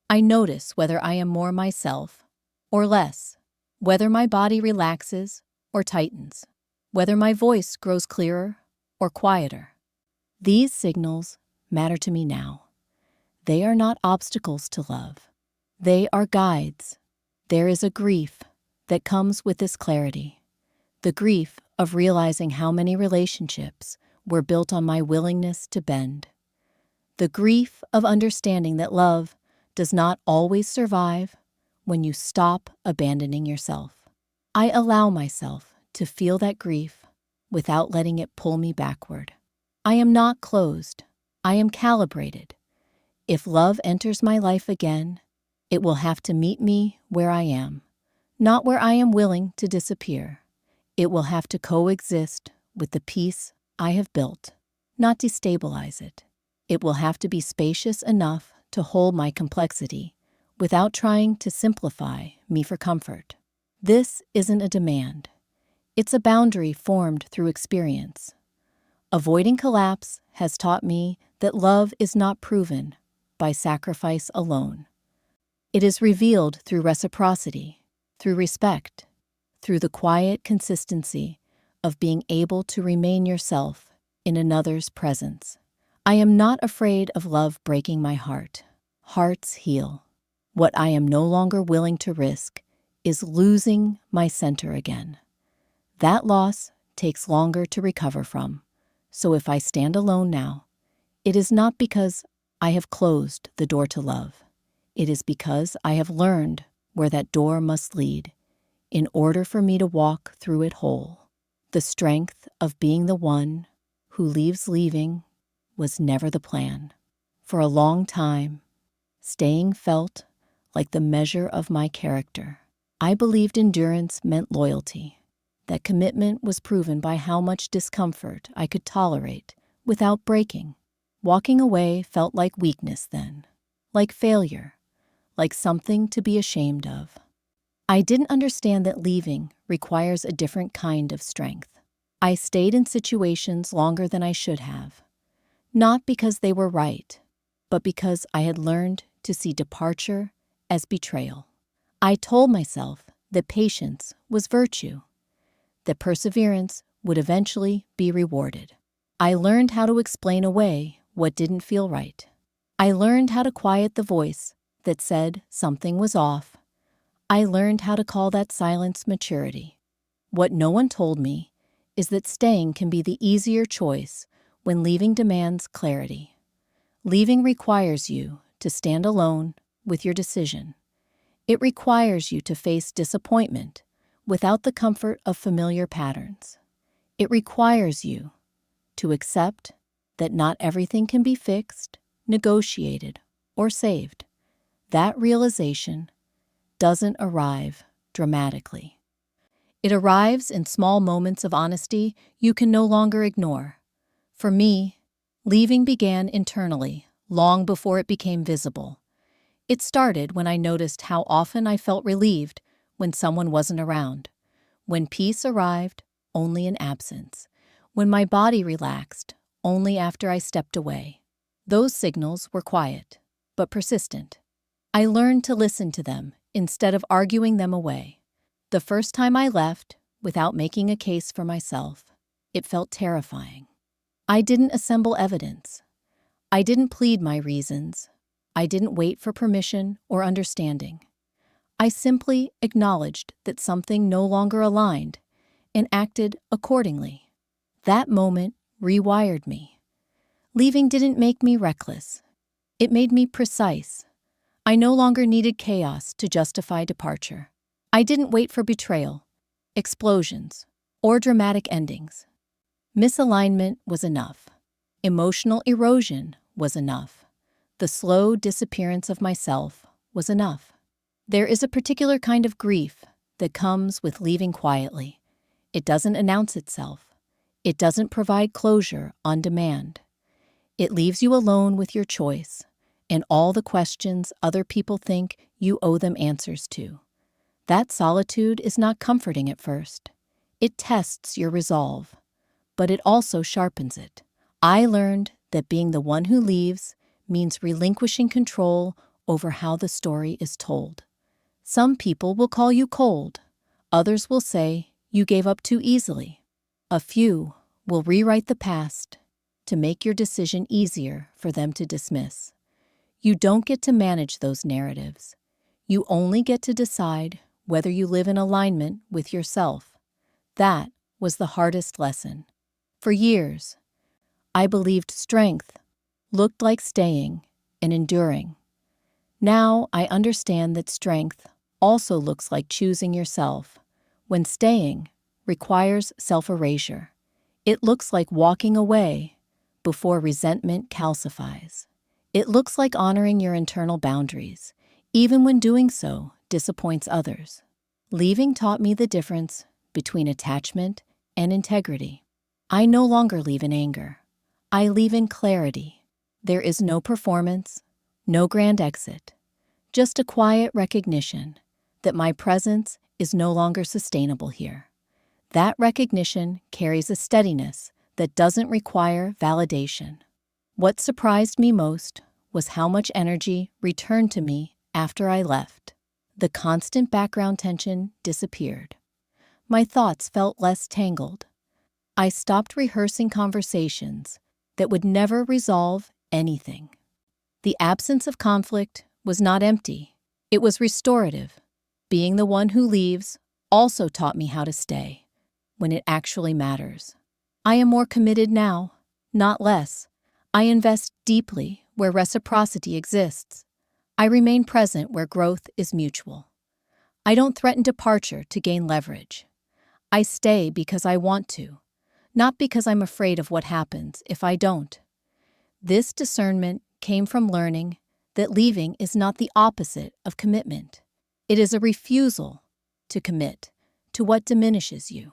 I notice whether I am more myself or less, whether my body relaxes or tightens, whether my voice grows clearer or quieter. These signals matter to me now. They are not obstacles to love. They are guides. There is a grief that comes with this clarity, the grief of realizing how many relationships were built on my willingness to bend, the grief of understanding that love does not always survive when you stop abandoning yourself. I allow myself to feel that grief without letting it pull me backward. I am not closed. I am calibrated. If love enters my life again, it will have to meet me where I am, not where I am willing to disappear. It will have to coexist with the peace I have built, not destabilize it. It will have to be spacious enough to hold my complexity without trying to simplify me for comfort. This isn't a demand. It's a boundary formed through experience. Avoiding collapse has taught me that love is not proven by sacrifice alone. It is revealed through reciprocity, through respect, through the quiet consistency of being able to remain yourself in another's presence. I am not afraid of love breaking my heart. Hearts heal. What I am no longer willing to risk is losing my center again. That loss takes longer to recover from. So if I stand alone now, it is not because I have closed the door to love. It is because I have learned where that door must lead in order for me to walk through it whole. The strength of being the one who leaves leaving was never the plan. For a long time, staying felt like the measure of my character. I believed endurance meant loyalty. That commitment was proven by how much discomfort I could tolerate without breaking. Walking away felt like weakness then, like failure, like something to be ashamed of. I didn't understand that leaving requires a different kind of strength. I stayed in situations longer than I should have, not because they were right, but because I had learned to see departure as betrayal. I told myself that patience was virtue, that perseverance would eventually be rewarded. I learned how to explain away what didn't feel right. I learned how to quiet the voice that said something was off. I learned how to call that silence maturity. What no one told me is that staying can be the easier choice when leaving demands clarity. Leaving requires you to stand alone with your decision. It requires you to face disappointment without the comfort of familiar patterns. It requires you to accept that not everything can be fixed, negotiated, or saved. That realization doesn't arrive dramatically. It arrives in small moments of honesty you can no longer ignore. For me, leaving began internally, long before it became visible. It started when I noticed how often I felt relieved when someone wasn't around, when peace arrived only in absence, when my body relaxed only after I stepped away. Those signals were quiet. but persistent. I learned to listen to them instead of arguing them away. The first time I left, without making a case for myself, it felt terrifying. I didn't assemble evidence. I didn't plead my reasons. I didn't wait for permission or understanding. I simply acknowledged that something no longer aligned and acted accordingly. That moment rewired me. Leaving didn't make me reckless. It made me precise. I no longer needed chaos to justify departure. I didn't wait for betrayal, explosions, or dramatic endings. Misalignment was enough. Emotional erosion was enough. The slow disappearance of myself was enough. There is a particular kind of grief that comes with leaving quietly. It doesn't announce itself. It doesn't provide closure on demand. It leaves you alone with your choice and all the questions other people think you owe them answers to. That solitude is not comforting at first. It tests your resolve, but it also sharpens it. I learned that being the one who leaves means relinquishing control over how the story is told. Some people will call you cold. Others will say you gave up too easily. A few will rewrite the past to make your decision easier for them to dismiss. You don't get to manage those narratives. You only get to decide whether you live in alignment with yourself. That was the hardest lesson. For years, I believed strength looked like staying and enduring. Now I understand that strength also looks like choosing yourself, when staying requires self-erasure. It looks like walking away before resentment calcifies. It looks like honoring your internal boundaries, even when doing so disappoints others. Leaving taught me the difference between attachment and integrity. I no longer leave in anger. I leave in clarity. There is no performance, no grand exit, just a quiet recognition that my presence is no longer sustainable here. That recognition carries a steadiness that doesn't require validation. What surprised me most was how much energy returned to me after I left. The constant background tension disappeared. My thoughts felt less tangled. I stopped rehearsing conversations that would never resolve anything. The absence of conflict was not empty. It was restorative. Being the one who leaves also taught me how to stay when it actually matters. I am more committed now, not less. I invest deeply where reciprocity exists. I remain present where growth is mutual. I don't threaten departure to gain leverage. I stay because I want to, not because I'm afraid of what happens if I don't. This discernment came from learning that leaving is not the opposite of commitment. It is a refusal to commit to what diminishes you.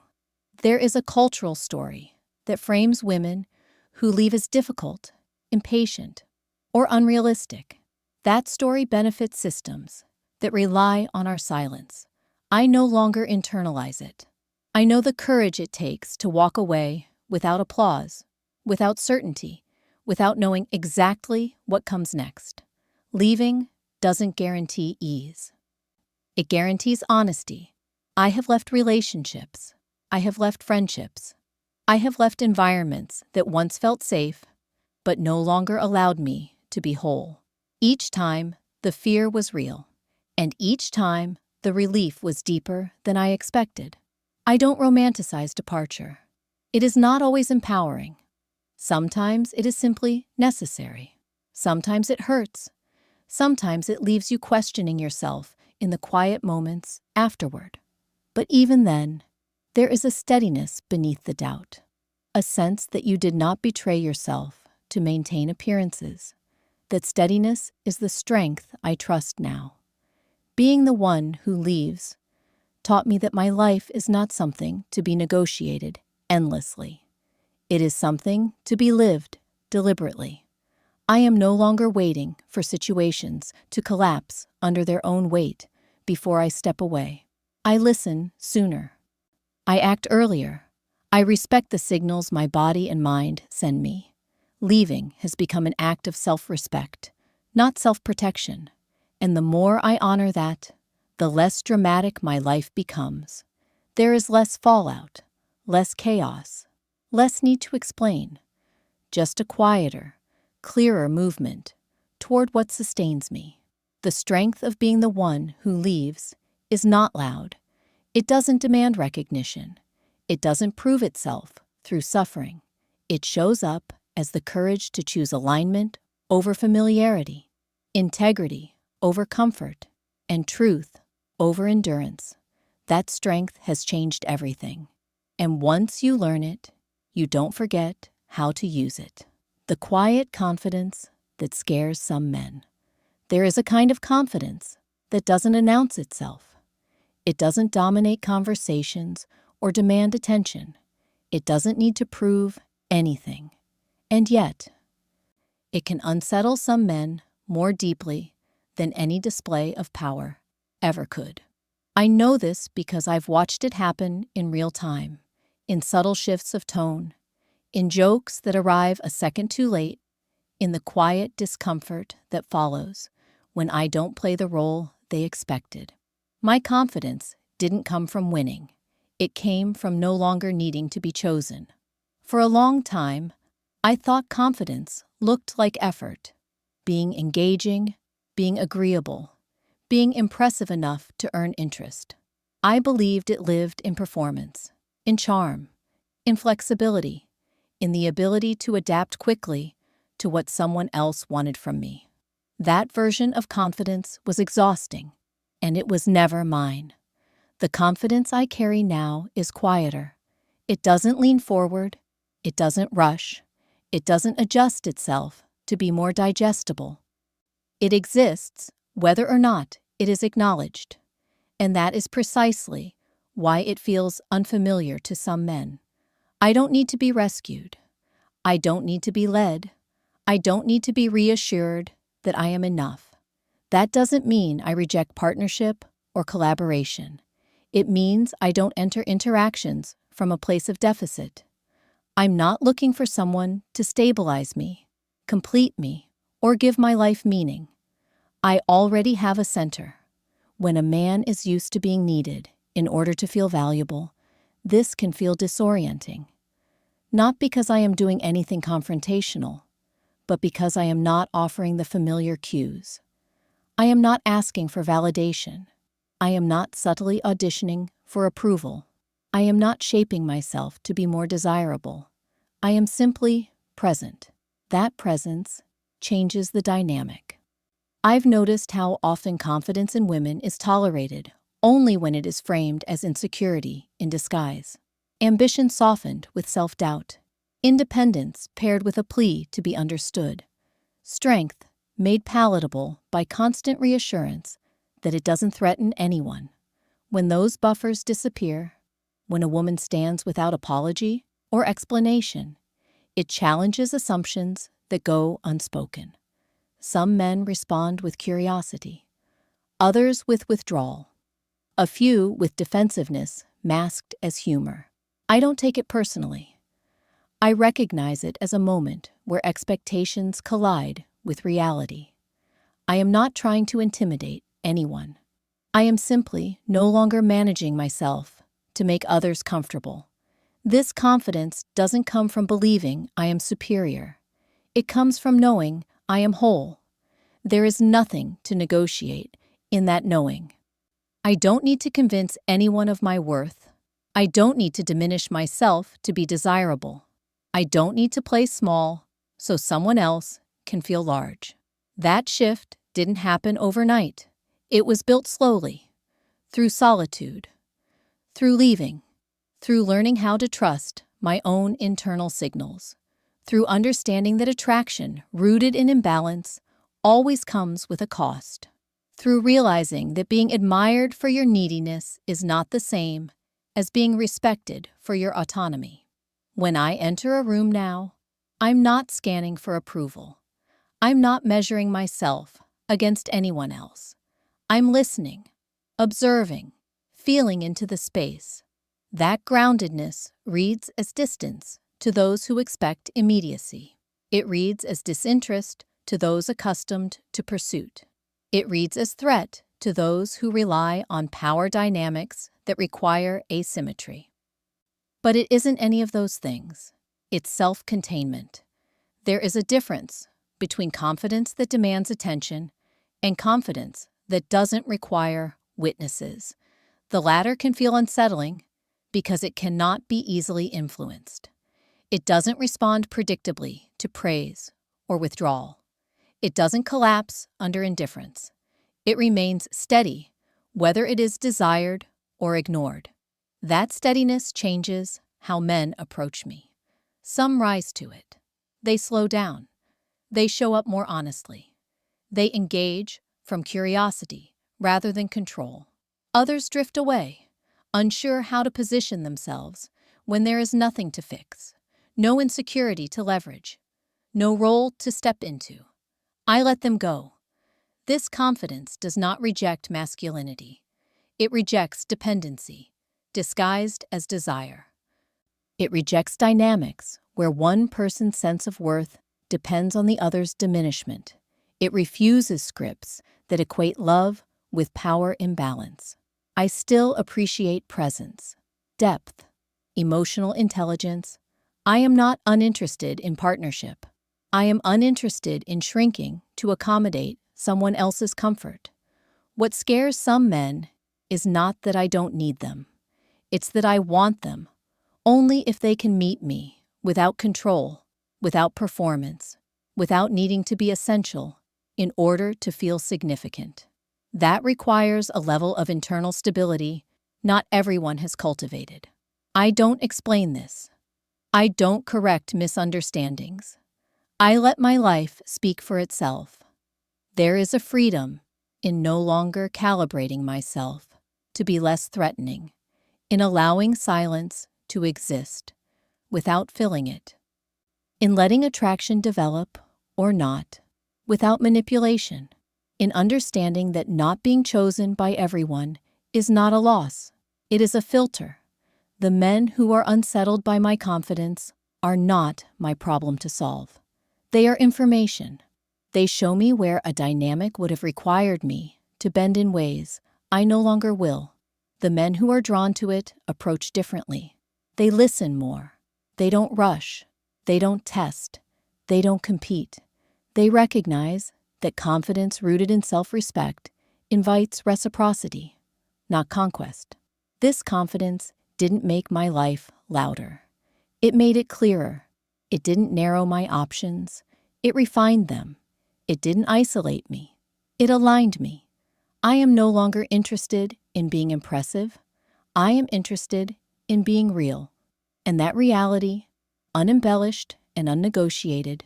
There is a cultural story that frames women who leave as difficult, impatient, or unrealistic. That story benefits systems that rely on our silence. I no longer internalize it. I know the courage it takes to walk away without applause, without certainty, without knowing exactly what comes next. Leaving doesn't guarantee ease. It guarantees honesty. I have left relationships. I have left friendships. I have left environments that once felt safe, but no longer allowed me to be whole. Each time, the fear was real, and each time, the relief was deeper than I expected. I don't romanticize departure. It is not always empowering. Sometimes it is simply necessary. Sometimes it hurts. Sometimes it leaves you questioning yourself in the quiet moments afterward. But even then, there is a steadiness beneath the doubt, a sense that you did not betray yourself to maintain appearances. That steadiness is the strength I trust now. Being the one who leaves taught me that my life is not something to be negotiated endlessly. It is something to be lived deliberately. I am no longer waiting for situations to collapse under their own weight before I step away. I listen sooner. I act earlier. I respect the signals my body and mind send me. Leaving has become an act of self-respect, not self-protection. And the more I honor that, the less dramatic my life becomes. There is less fallout, less chaos, less need to explain, just a quieter, clearer movement toward what sustains me. The strength of being the one who leaves is not loud. It doesn't demand recognition. It doesn't prove itself through suffering. It shows up as the courage to choose alignment over familiarity, integrity over comfort, and truth over endurance. That strength has changed everything. And once you learn it, you don't forget how to use it. The quiet confidence that scares some men. There is a kind of confidence that doesn't announce itself. It doesn't dominate conversations or demand attention. It doesn't need to prove anything. And yet, it can unsettle some men more deeply than any display of power ever could. I know this because I've watched it happen in real time, in subtle shifts of tone, in jokes that arrive a second too late, in the quiet discomfort that follows when I don't play the role they expected. My confidence didn't come from winning. It came from no longer needing to be chosen. For a long time, I thought confidence looked like effort, being engaging, being agreeable, being impressive enough to earn interest. I believed it lived in performance, in charm, in flexibility, in the ability to adapt quickly to what someone else wanted from me. That version of confidence was exhausting, and it was never mine. The confidence I carry now is quieter. It doesn't lean forward, it doesn't rush, it doesn't adjust itself to be more digestible. It exists whether or not it is acknowledged, and that is precisely why it feels unfamiliar to some men. I don't need to be rescued. I don't need to be led. I don't need to be reassured that I am enough. That doesn't mean I reject partnership or collaboration. It means I don't enter interactions from a place of deficit. I'm not looking for someone to stabilize me, complete me, or give my life meaning. I already have a center. When a man is used to being needed in order to feel valuable, this can feel disorienting. Not because I am doing anything confrontational, but because I am not offering the familiar cues. I am not asking for validation. I am not subtly auditioning for approval. I am not shaping myself to be more desirable. I am simply present. That presence changes the dynamic. I've noticed how often confidence in women is tolerated only when it is framed as insecurity in disguise. Ambition softened with self-doubt. Independence paired with a plea to be understood. Strength made palatable by constant reassurance that it doesn't threaten anyone. When those buffers disappear, when a woman stands without apology or explanation, it challenges assumptions that go unspoken. Some men respond with curiosity, others with withdrawal, a few with defensiveness masked as humor. I don't take it personally. I recognize it as a moment where expectations collide with reality. I am not trying to intimidate anyone. I am simply no longer managing myself to make others comfortable. This confidence doesn't come from believing I am superior. It comes from knowing I am whole. There is nothing to negotiate in that knowing. I don't need to convince anyone of my worth. I don't need to diminish myself to be desirable. I don't need to play small so someone else can feel large. That shift didn't happen overnight. It was built slowly, through solitude, through leaving, through learning how to trust my own internal signals, through understanding that attraction rooted in imbalance always comes with a cost, through realizing that being admired for your neediness is not the same as being respected for your autonomy. When I enter a room now, I'm not scanning for approval. I'm not measuring myself against anyone else. I'm listening, observing, feeling into the space. That groundedness reads as distance to those who expect immediacy. It reads as disinterest to those accustomed to pursuit. It reads as threat to those who rely on power dynamics that require asymmetry. But it isn't any of those things. It's self-containment. There is a difference between confidence that demands attention and confidence that doesn't require witnesses. The latter can feel unsettling because it cannot be easily influenced. It doesn't respond predictably to praise or withdrawal. It doesn't collapse under indifference. It remains steady, whether it is desired or ignored. That steadiness changes how men approach me. Some rise to it. They slow down. They show up more honestly. They engage from curiosity rather than control. Others drift away, unsure how to position themselves when there is nothing to fix, no insecurity to leverage, no role to step into. I let them go. This confidence does not reject masculinity. It rejects dependency, disguised as desire. It rejects dynamics where one person's sense of worth depends on the other's diminishment. It refuses scripts that equate love with power imbalance. I still appreciate presence, depth, emotional intelligence. I am not uninterested in partnership. I am uninterested in shrinking to accommodate someone else's comfort. What scares some men is not that I don't need them. It's that I want them, only if they can meet me, without control, without performance, without needing to be essential in order to feel significant. That requires a level of internal stability not everyone has cultivated. I don't explain this. I don't correct misunderstandings. I let my life speak for itself. There is a freedom in no longer calibrating myself to be less threatening, in allowing silence to exist without filling it, in letting attraction develop or not without manipulation, in understanding that not being chosen by everyone is not a loss. It is a filter. The men who are unsettled by my confidence are not my problem to solve. They are information. They show me where a dynamic would have required me to bend in ways I no longer will. The men who are drawn to it approach differently. They listen more. They don't rush. They don't test. They don't compete. They recognize that confidence rooted in self-respect invites reciprocity, not conquest. This confidence didn't make my life louder. It made it clearer. It didn't narrow my options. It refined them. It didn't isolate me. It aligned me. I am no longer interested in being impressive. I am interested in being real. And that reality, unembellished and unnegotiated,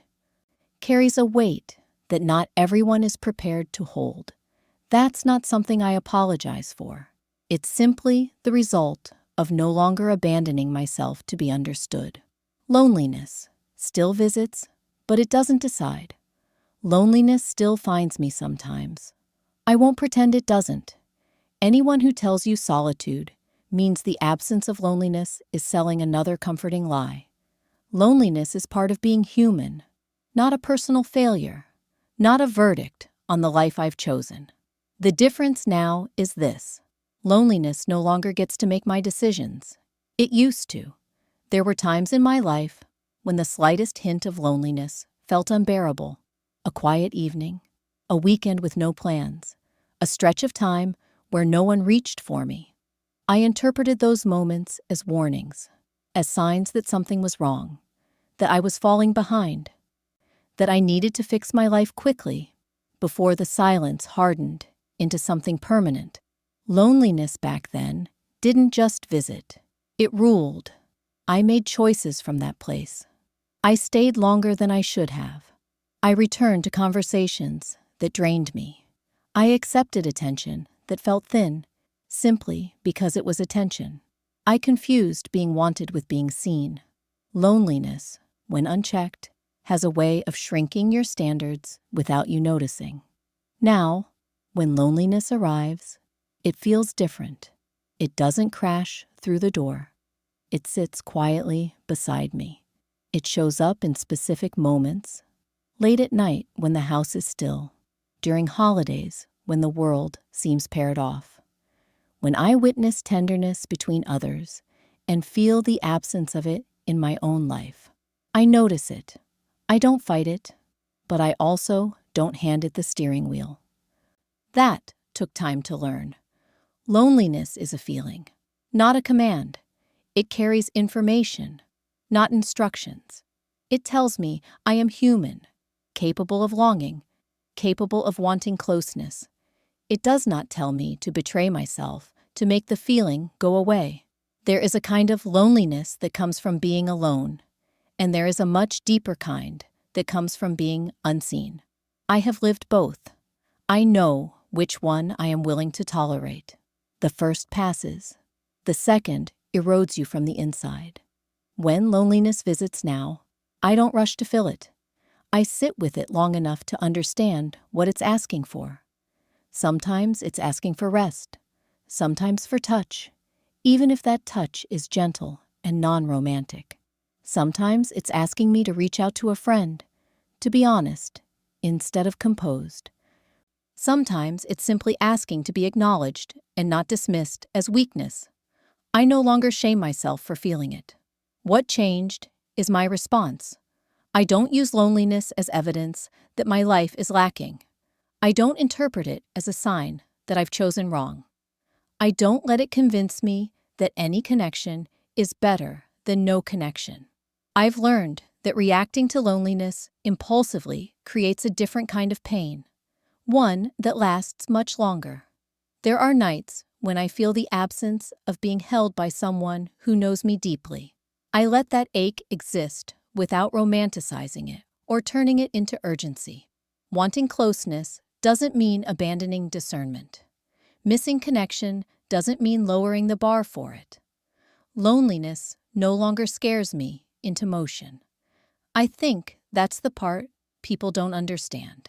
carries a weight that not everyone is prepared to hold. That's not something I apologize for. It's simply the result of no longer abandoning myself to be understood. Loneliness still visits, but it doesn't decide. Loneliness still finds me sometimes. I won't pretend it doesn't. Anyone who tells you solitude means the absence of loneliness is selling another comforting lie. Loneliness is part of being human, not a personal failure, not a verdict on the life I've chosen. The difference now is this. Loneliness no longer gets to make my decisions. It used to. There were times in my life when the slightest hint of loneliness felt unbearable. A quiet evening, a weekend with no plans, a stretch of time where no one reached for me. I interpreted those moments as warnings, as signs that something was wrong, that I was falling behind, that I needed to fix my life quickly before the silence hardened into something permanent. Loneliness back then didn't just visit. It ruled. I made choices from that place. I stayed longer than I should have. I returned to conversations that drained me. I accepted attention that felt thin, simply because it was attention. I confused being wanted with being seen. Loneliness, when unchecked, has a way of shrinking your standards without you noticing. Now, when loneliness arrives, it feels different. It doesn't crash through the door. It sits quietly beside me. It shows up in specific moments, Late at night when the house is still, during holidays when the world seems paired off, when I witness tenderness between others and feel the absence of it in my own life. I notice it. I don't fight it, but I also don't hand it the steering wheel. That took time to learn. Loneliness is a feeling, not a command. It carries information, not instructions. It tells me I am human, capable of longing, capable of wanting closeness. It does not tell me to betray myself, to make the feeling go away. There is a kind of loneliness that comes from being alone, and there is a much deeper kind that comes from being unseen. I have lived both. I know which one I am willing to tolerate. The first passes. The second erodes you from the inside. When loneliness visits now, I don't rush to fill it. I sit with it long enough to understand what it's asking for. Sometimes it's asking for rest, sometimes for touch, even if that touch is gentle and non-romantic. Sometimes it's asking me to reach out to a friend, to be honest, instead of composed. Sometimes it's simply asking to be acknowledged and not dismissed as weakness. I no longer shame myself for feeling it. What changed is my response. I don't use loneliness as evidence that my life is lacking. I don't interpret it as a sign that I've chosen wrong. I don't let it convince me that any connection is better than no connection. I've learned that reacting to loneliness impulsively creates a different kind of pain, one that lasts much longer. There are nights when I feel the absence of being held by someone who knows me deeply. I let that ache exist without romanticizing it or turning it into urgency. Wanting closeness doesn't mean abandoning discernment. Missing connection doesn't mean lowering the bar for it. Loneliness no longer scares me into motion. I think that's the part people don't understand.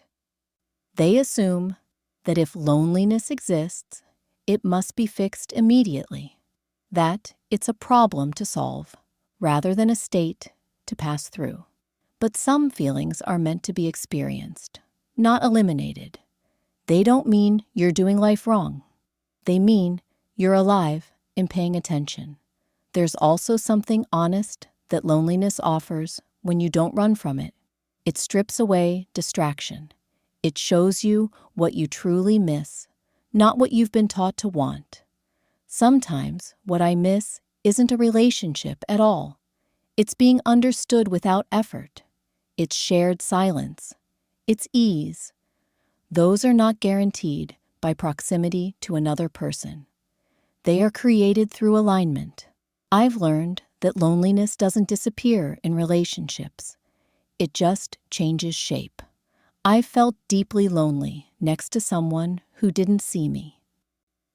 They assume that if loneliness exists, it must be fixed immediately, that it's a problem to solve, rather than a state to pass through. But some feelings are meant to be experienced, not eliminated. They don't mean you're doing life wrong. They mean you're alive and paying attention. There's also something honest that loneliness offers when you don't run from it. It strips away distraction. It shows you what you truly miss, not what you've been taught to want. Sometimes what I miss isn't a relationship at all. It's being understood without effort. It's shared silence. It's ease. Those are not guaranteed by proximity to another person. They are created through alignment. I've learned that loneliness doesn't disappear in relationships. It just changes shape. I felt deeply lonely next to someone who didn't see me.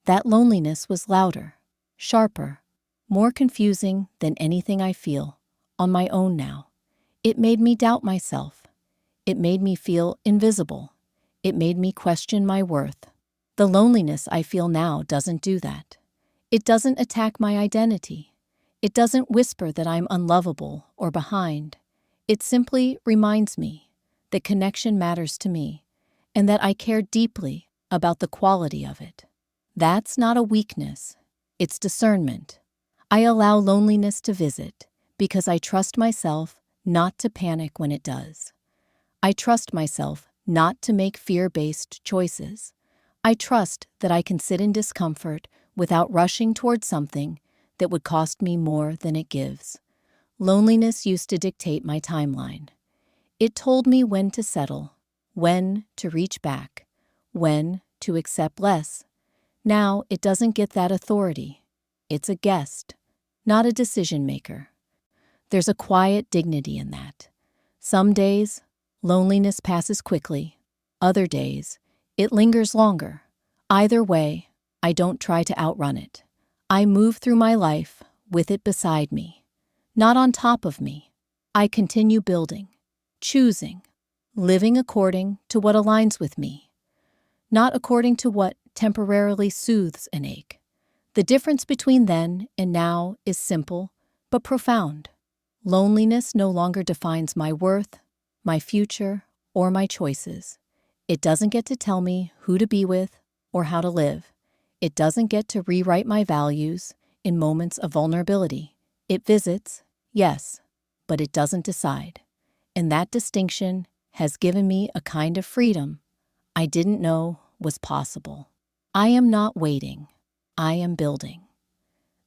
That loneliness was louder, sharper, more confusing than anything I feel on my own now. It made me doubt myself. It made me feel invisible. It made me question my worth. The loneliness I feel now doesn't do that. It doesn't attack my identity. It doesn't whisper that I'm unlovable or behind. It simply reminds me that connection matters to me and that I care deeply about the quality of it. That's not a weakness. It's discernment. I allow loneliness to visit because I trust myself not to panic when it does. I trust myself not to make fear-based choices. I trust that I can sit in discomfort without rushing toward something that would cost me more than it gives. Loneliness used to dictate my timeline. It told me when to settle, when to reach back, when to accept less. Now it doesn't get that authority. It's a guest, not a decision maker. There's a quiet dignity in that. Some days, loneliness passes quickly. Other days, it lingers longer. Either way, I don't try to outrun it. I move through my life with it beside me, not on top of me. I continue building, choosing, living according to what aligns with me, not according to what temporarily soothes an ache. The difference between then and now is simple but profound. Loneliness no longer defines my worth, my future, or my choices. It doesn't get to tell me who to be with or how to live. It doesn't get to rewrite my values in moments of vulnerability. It visits, yes, but it doesn't decide. And that distinction has given me a kind of freedom I didn't know was possible. I am not waiting. I am building.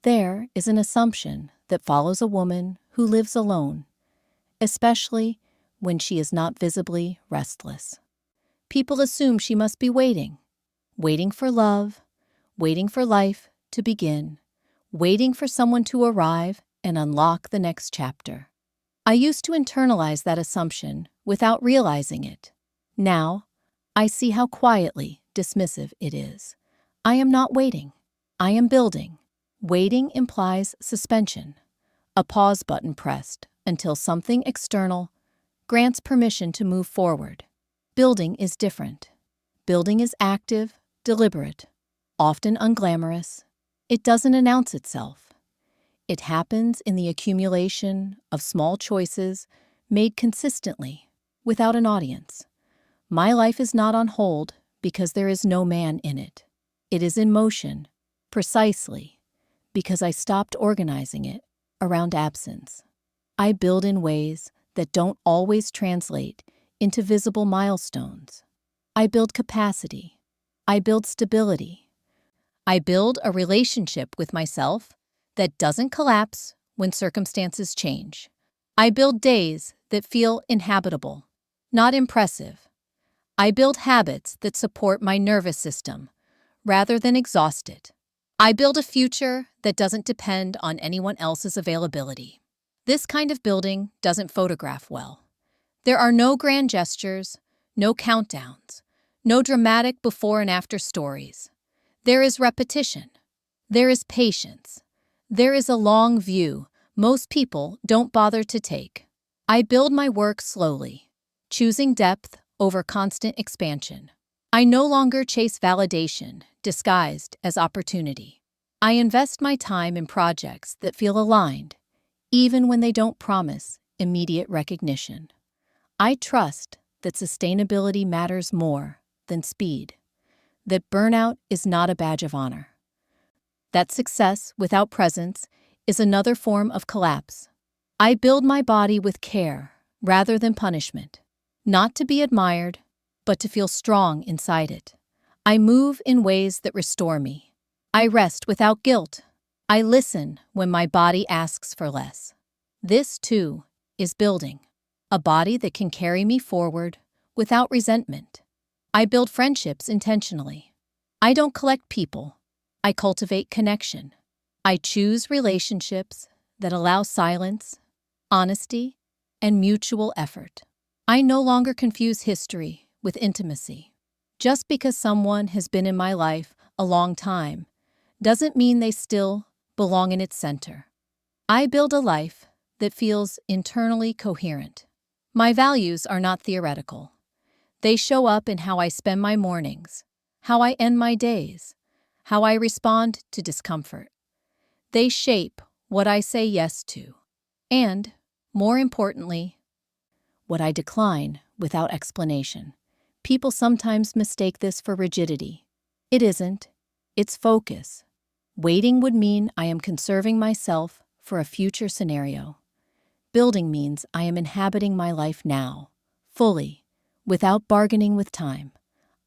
There is an assumption that follows a woman who lives alone, especially when she is not visibly restless. People assume she must be waiting for love, waiting for life to begin, waiting for someone to arrive and unlock the next chapter. I used to internalize that assumption without realizing it. Now, I see how quietly dismissive it is. I am not waiting. I am building. Waiting implies suspension, a pause button pressed until something external grants permission to move forward. Building is different. Building is active, deliberate, often unglamorous. It doesn't announce itself. It happens in the accumulation of small choices made consistently, without an audience. My life is not on hold because there is no man in it. It is in motion, precisely because I stopped organizing it around absence. I build in ways that don't always translate into visible milestones. I build capacity. I build stability. I build a relationship with myself that doesn't collapse when circumstances change. I build days that feel inhabitable, not impressive. I build habits that support my nervous system rather than exhaust it. I build a future that doesn't depend on anyone else's availability. This kind of building doesn't photograph well. There are no grand gestures, no countdowns, no dramatic before and after stories. There is repetition. There is patience. There is a long view most people don't bother to take. I build my work slowly, choosing depth over constant expansion. I no longer chase validation disguised as opportunity. I invest my time in projects that feel aligned, even when they don't promise immediate recognition. I trust that sustainability matters more than speed, that burnout is not a badge of honor, that success without presence is another form of collapse. I build my body with care rather than punishment, not to be admired, but to feel strong inside it. I move in ways that restore me. I rest without guilt. I listen when my body asks for less. This, too, is building. A body that can carry me forward without resentment. I build friendships intentionally. I don't collect people. I cultivate connection. I choose relationships that allow silence, honesty, and mutual effort. I no longer confuse history with intimacy. Just because someone has been in my life a long time doesn't mean they still belong in its center. I build a life that feels internally coherent. My values are not theoretical. They show up in how I spend my mornings, how I end my days, how I respond to discomfort. They shape what I say yes to, and, more importantly, what I decline without explanation. People sometimes mistake this for rigidity. It isn't. It's focus. Waiting would mean I am conserving myself for a future scenario. Building means I am inhabiting my life now, fully, without bargaining with time.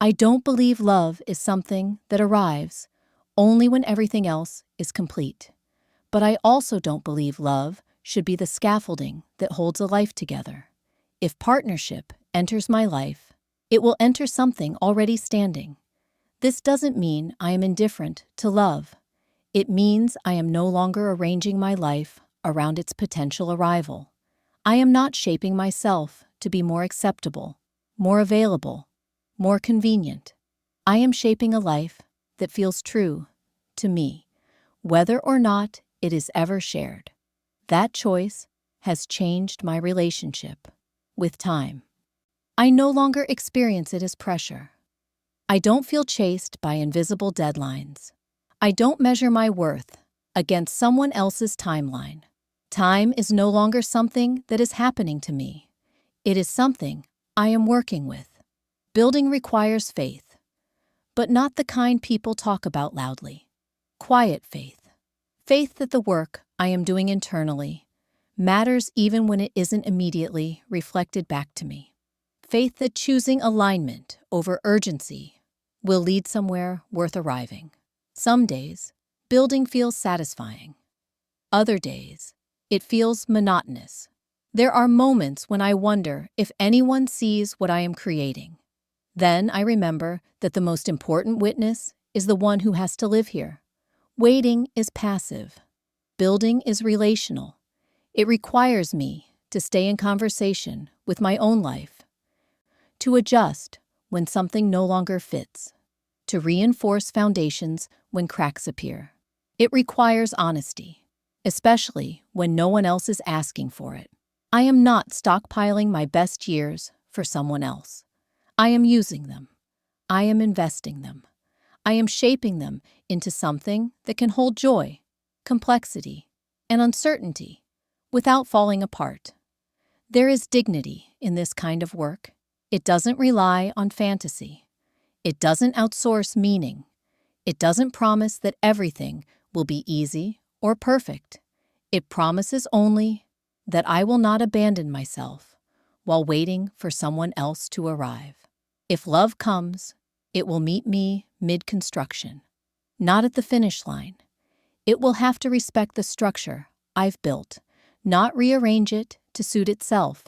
I don't believe love is something that arrives only when everything else is complete. But I also don't believe love should be the scaffolding that holds a life together. If partnership enters my life, it will enter something already standing. This doesn't mean I am indifferent to love. It means I am no longer arranging my life around its potential arrival. I am not shaping myself to be more acceptable, more available, more convenient. I am shaping a life that feels true to me, whether or not it is ever shared. That choice has changed my relationship with time. I no longer experience it as pressure. I don't feel chased by invisible deadlines. I don't measure my worth against someone else's timeline. Time is no longer something that is happening to me. It is something I am working with. Building requires faith, but not the kind people talk about loudly. Quiet faith. Faith that the work I am doing internally matters even when it isn't immediately reflected back to me. Faith that choosing alignment over urgency will lead somewhere worth arriving. Some days, building feels satisfying. Other days, it feels monotonous. There are moments when I wonder if anyone sees what I am creating. Then I remember that the most important witness is the one who has to live here. Waiting is passive. Building is relational. It requires me to stay in conversation with my own life, to adjust when something no longer fits, to reinforce foundations when cracks appear. It requires honesty, especially when no one else is asking for it. I am not stockpiling my best years for someone else. I am using them. I am investing them. I am shaping them into something that can hold joy, complexity, and uncertainty without falling apart. There is dignity in this kind of work. It doesn't rely on fantasy. It doesn't outsource meaning. It doesn't promise that everything will be easy or perfect. It promises only that I will not abandon myself while waiting for someone else to arrive. If love comes, it will meet me mid-construction, not at the finish line. It will have to respect the structure I've built, not rearrange it to suit itself.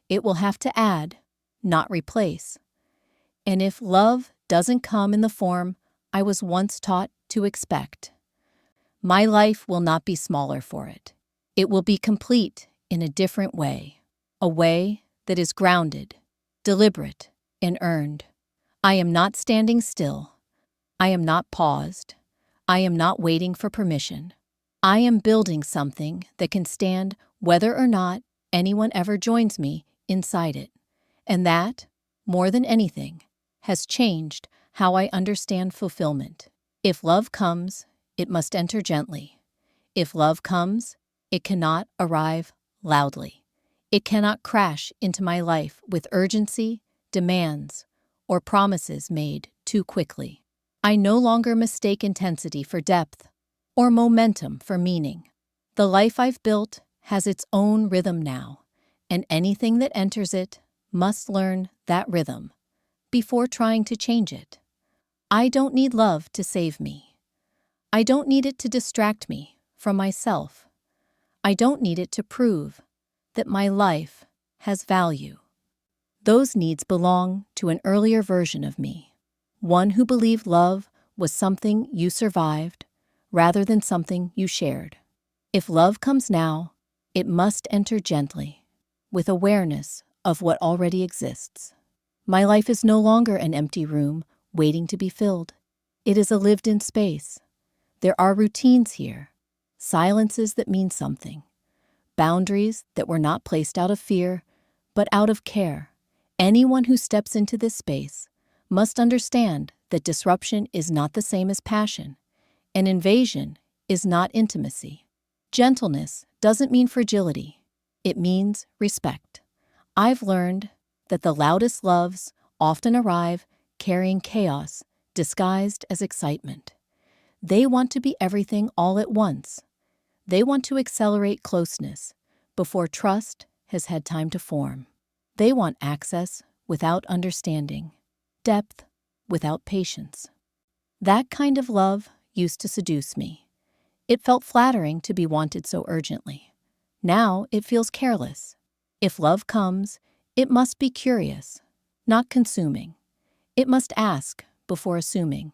It will have to add, not replace. And if love doesn't come in the form I was once taught to expect, my life will not be smaller for it. It will be complete in a different way, a way that is grounded, deliberate, and earned. I am not standing still. I am not paused. I am not waiting for permission. I am building something that can stand whether or not anyone ever joins me inside it. And that, more than anything, has changed how I understand fulfillment. If love comes, it must enter gently. If love comes, it cannot arrive loudly. It cannot crash into my life with urgency, demands, or promises made too quickly. I no longer mistake intensity for depth or momentum for meaning. The life I've built has its own rhythm now, and anything that enters it must learn that rhythm before trying to change it. I don't need love to save me. I don't need it to distract me from myself. I don't need it to prove that my life has value. Those needs belong to an earlier version of me, one who believed love was something you survived rather than something you shared. If love comes now, it must enter gently, with awareness of what already exists. My life is no longer an empty room waiting to be filled. It is a lived-in space. There are routines here, silences that mean something, boundaries that were not placed out of fear, but out of care. Anyone who steps into this space must understand that disruption is not the same as passion, and invasion is not intimacy. Gentleness doesn't mean fragility. It means respect. I've learned that the loudest loves often arrive carrying chaos disguised as excitement. They want to be everything all at once. They want to accelerate closeness before trust has had time to form. They want access without understanding, depth without patience. That kind of love used to seduce me. It felt flattering to be wanted so urgently. Now it feels careless. If love comes, it must be curious, not consuming. It must ask before assuming.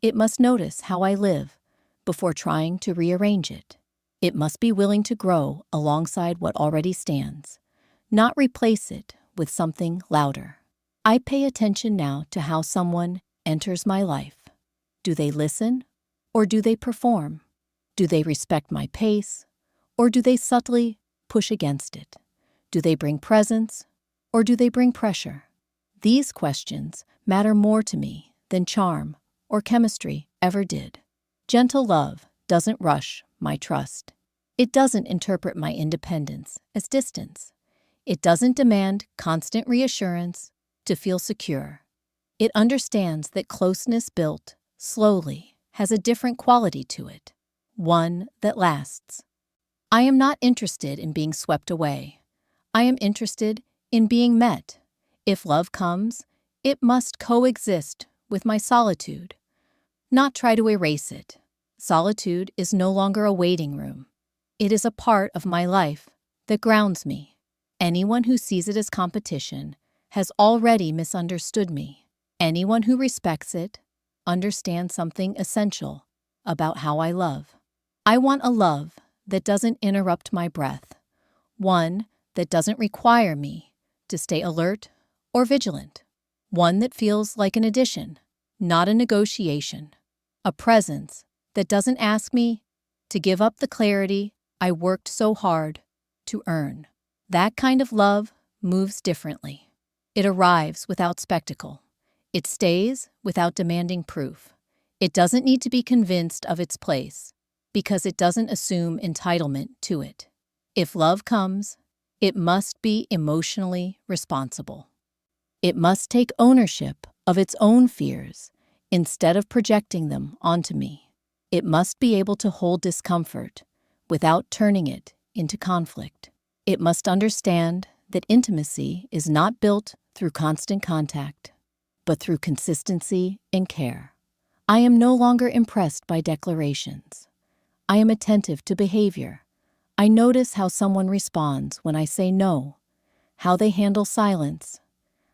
It must notice how I live before trying to rearrange it. It must be willing to grow alongside what already stands, not replace it with something louder. I pay attention now to how someone enters my life. Do they listen, or do they perform? Do they respect my pace, or do they subtly push against it? Do they bring presence, or do they bring pressure? These questions matter more to me than charm or chemistry ever did. Gentle love doesn't rush my trust. It doesn't interpret my independence as distance. It doesn't demand constant reassurance to feel secure. It understands that closeness built slowly has a different quality to it, one that lasts. I am not interested in being swept away. I am interested in being met. If love comes, it must coexist with my solitude, not try to erase it. Solitude is no longer a waiting room. It is a part of my life that grounds me. Anyone who sees it as competition has already misunderstood me. Anyone who respects it understands something essential about how I love. I want a love that doesn't interrupt my breath, one that doesn't require me to stay alert or vigilant, one that feels like an addition, not a negotiation, a presence that doesn't ask me to give up the clarity I worked so hard to earn. That kind of love moves differently. It arrives without spectacle. It stays without demanding proof. It doesn't need to be convinced of its place because it doesn't assume entitlement to it. If love comes, it must be emotionally responsible. It must take ownership of its own fears instead of projecting them onto me. It must be able to hold discomfort without turning it into conflict. It must understand that intimacy is not built through constant contact, but through consistency and care. I am no longer impressed by declarations. I am attentive to behavior. I notice how someone responds when I say no, how they handle silence,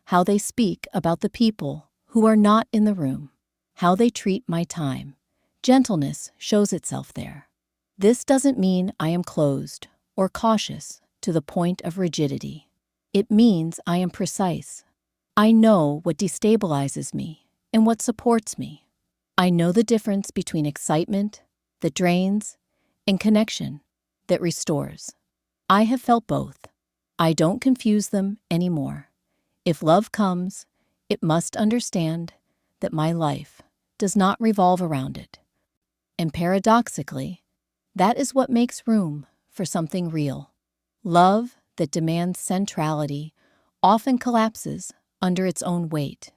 how they speak about the people who are not in the room, how they treat my time. Gentleness shows itself there. This doesn't mean I am closed or cautious to the point of rigidity. It means I am precise. I know what destabilizes me and what supports me. I know the difference between excitement that drains and connection that restores. I have felt both. I don't confuse them anymore. If love comes, it must understand that my life does not revolve around it. And paradoxically, that is what makes room for something real. Love that demands centrality often collapses under its own weight.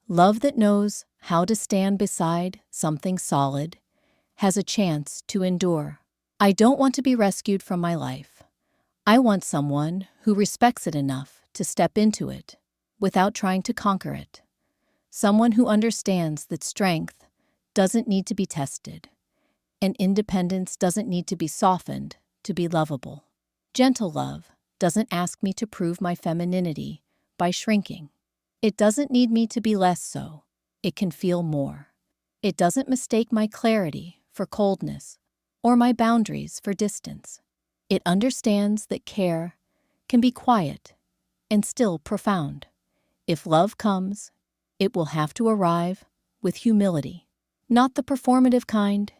Love that knows how to stand beside something solid has a chance to endure. I don't want to be rescued from my life. I want someone who respects it enough to step into it without trying to conquer it. Someone who understands that strength doesn't need to be tested, and independence doesn't need to be softened to be lovable. Gentle love doesn't ask me to prove my femininity by shrinking. It doesn't need me to be less so. It can feel more. It doesn't mistake my clarity for coldness or my boundaries for distance. It understands that care can be quiet and still profound. If love comes, it will have to arrive with humility, not the performative kind,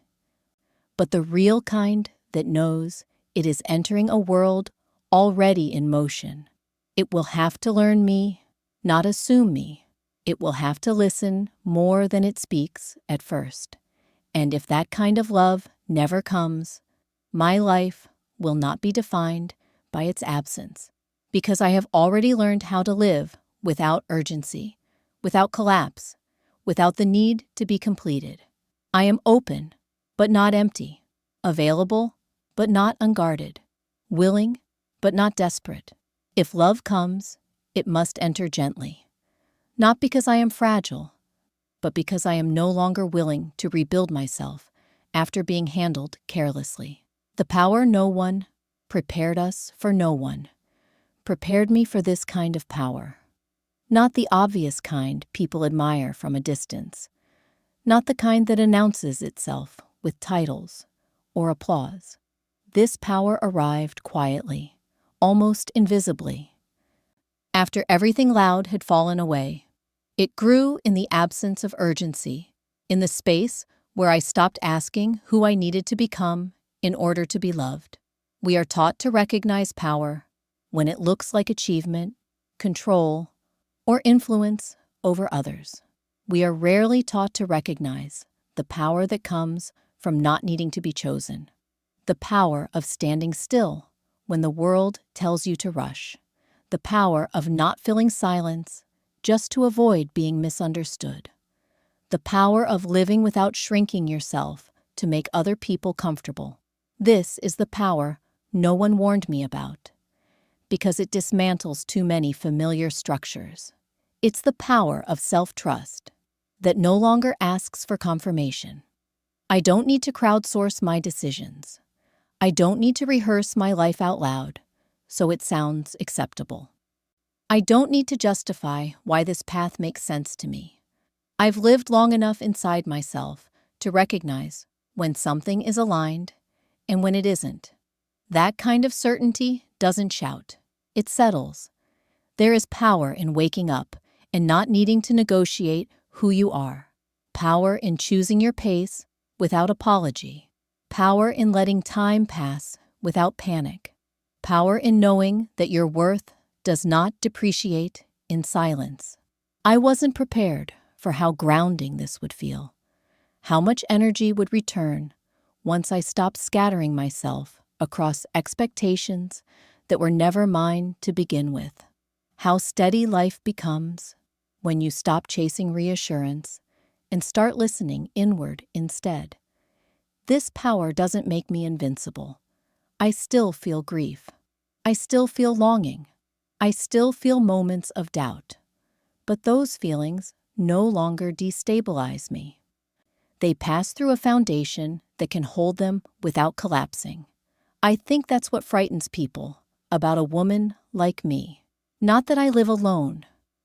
but the real kind that knows it is entering a world already in motion. It will have to learn me, not assume me. It will have to listen more than it speaks at first. And if that kind of love never comes, my life will not be defined by its absence, because I have already learned how to live without urgency, without collapse, without the need to be completed. I am open, but not empty, available, but not unguarded, willing, but not desperate. If love comes, it must enter gently, not because I am fragile, but because I am no longer willing to rebuild myself after being handled carelessly. The power no one prepared us for no one prepared me for this kind of power. Not the obvious kind people admire from a distance, not the kind that announces itself with titles or applause. This power arrived quietly, almost invisibly. After everything loud had fallen away, it grew in the absence of urgency, in the space where I stopped asking who I needed to become in order to be loved. We are taught to recognize power when it looks like achievement, control, or influence over others. We are rarely taught to recognize the power that comes from not needing to be chosen, the power of standing still when the world tells you to rush, The power of not filling silence just to avoid being misunderstood. The power of living without shrinking yourself to make other people comfortable. This is the power no one warned me about, because it dismantles too many familiar structures. It's the power of self-trust that no longer asks for confirmation. I don't need to crowdsource my decisions. I don't need to rehearse my life out loud so it sounds acceptable. I don't need to justify why this path makes sense to me. I've lived long enough inside myself to recognize when something is aligned and when it isn't. That kind of certainty doesn't shout. It settles. There is power in waking up and not needing to negotiate who you are. Power in choosing your pace without apology. Power in letting time pass without panic. Power in knowing that your worth does not depreciate in silence. I wasn't prepared for how grounding this would feel, how much energy would return once I stopped scattering myself across expectations that were never mine to begin with. How steady life becomes when you stop chasing reassurance and start listening inward instead. This power doesn't make me invincible. I still feel grief. I still feel longing. I still feel moments of doubt. But those feelings no longer destabilize me. They pass through a foundation that can hold them without collapsing. I think that's what frightens people about a woman like me. Not that I live alone,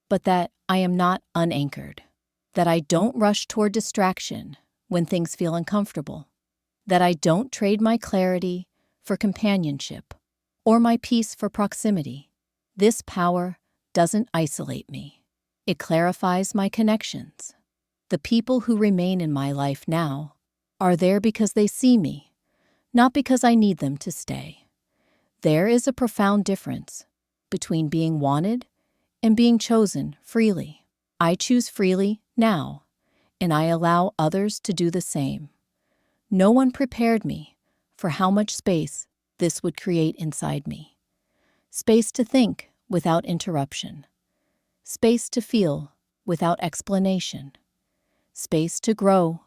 but that I am not unanchored. That I don't rush toward distraction when things feel uncomfortable. That I don't trade my clarity for companionship or my peace for proximity. This power doesn't isolate me. It clarifies my connections. The people who remain in my life now are there because they see me, not because I need them to stay. There is a profound difference between being wanted and being chosen freely. I choose freely now, and I allow others to do the same. No one prepared me for how much space this would create inside me. Space to think without interruption. Space to feel without explanation. Space to grow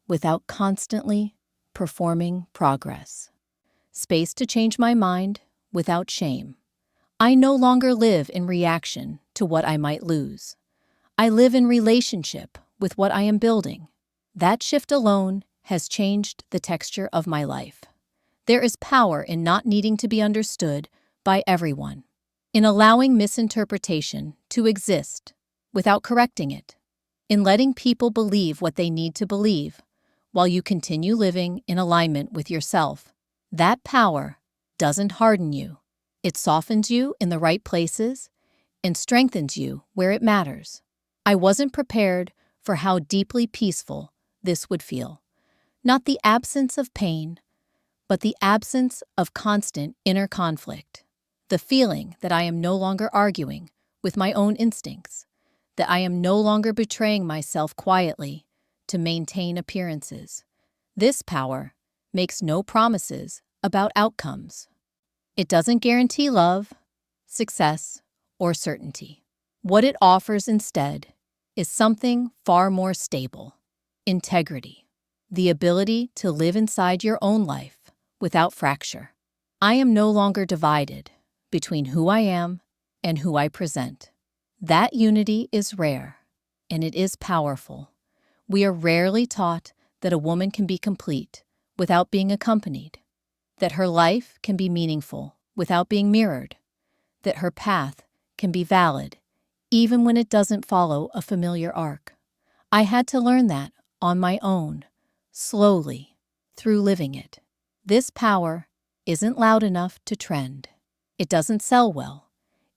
without constantly performing progress. Space to change my mind without shame. I no longer live in reaction to what I might lose. I live in relationship with what I am building. That shift alone has changed the texture of my life. There is power in not needing to be understood by everyone, in allowing misinterpretation to exist without correcting it, in letting people believe what they need to believe while you continue living in alignment with yourself. That power doesn't harden you. It softens you in the right places and strengthens you where it matters. I wasn't prepared for how deeply peaceful this would feel. Not the absence of pain, but the absence of constant inner conflict. The feeling that I am no longer arguing with my own instincts, that I am no longer betraying myself quietly to maintain appearances. This power makes no promises about outcomes. It doesn't guarantee love, success, or certainty. What it offers instead is something far more stable: integrity. The ability to live inside your own life without fracture. I am no longer divided between who I am and who I present. That unity is rare, and it is powerful. We are rarely taught that a woman can be complete without being accompanied, that her life can be meaningful without being mirrored, that her path can be valid even when it doesn't follow a familiar arc. I had to learn that on my own, slowly, through living it. This power isn't loud enough to trend. It doesn't sell well.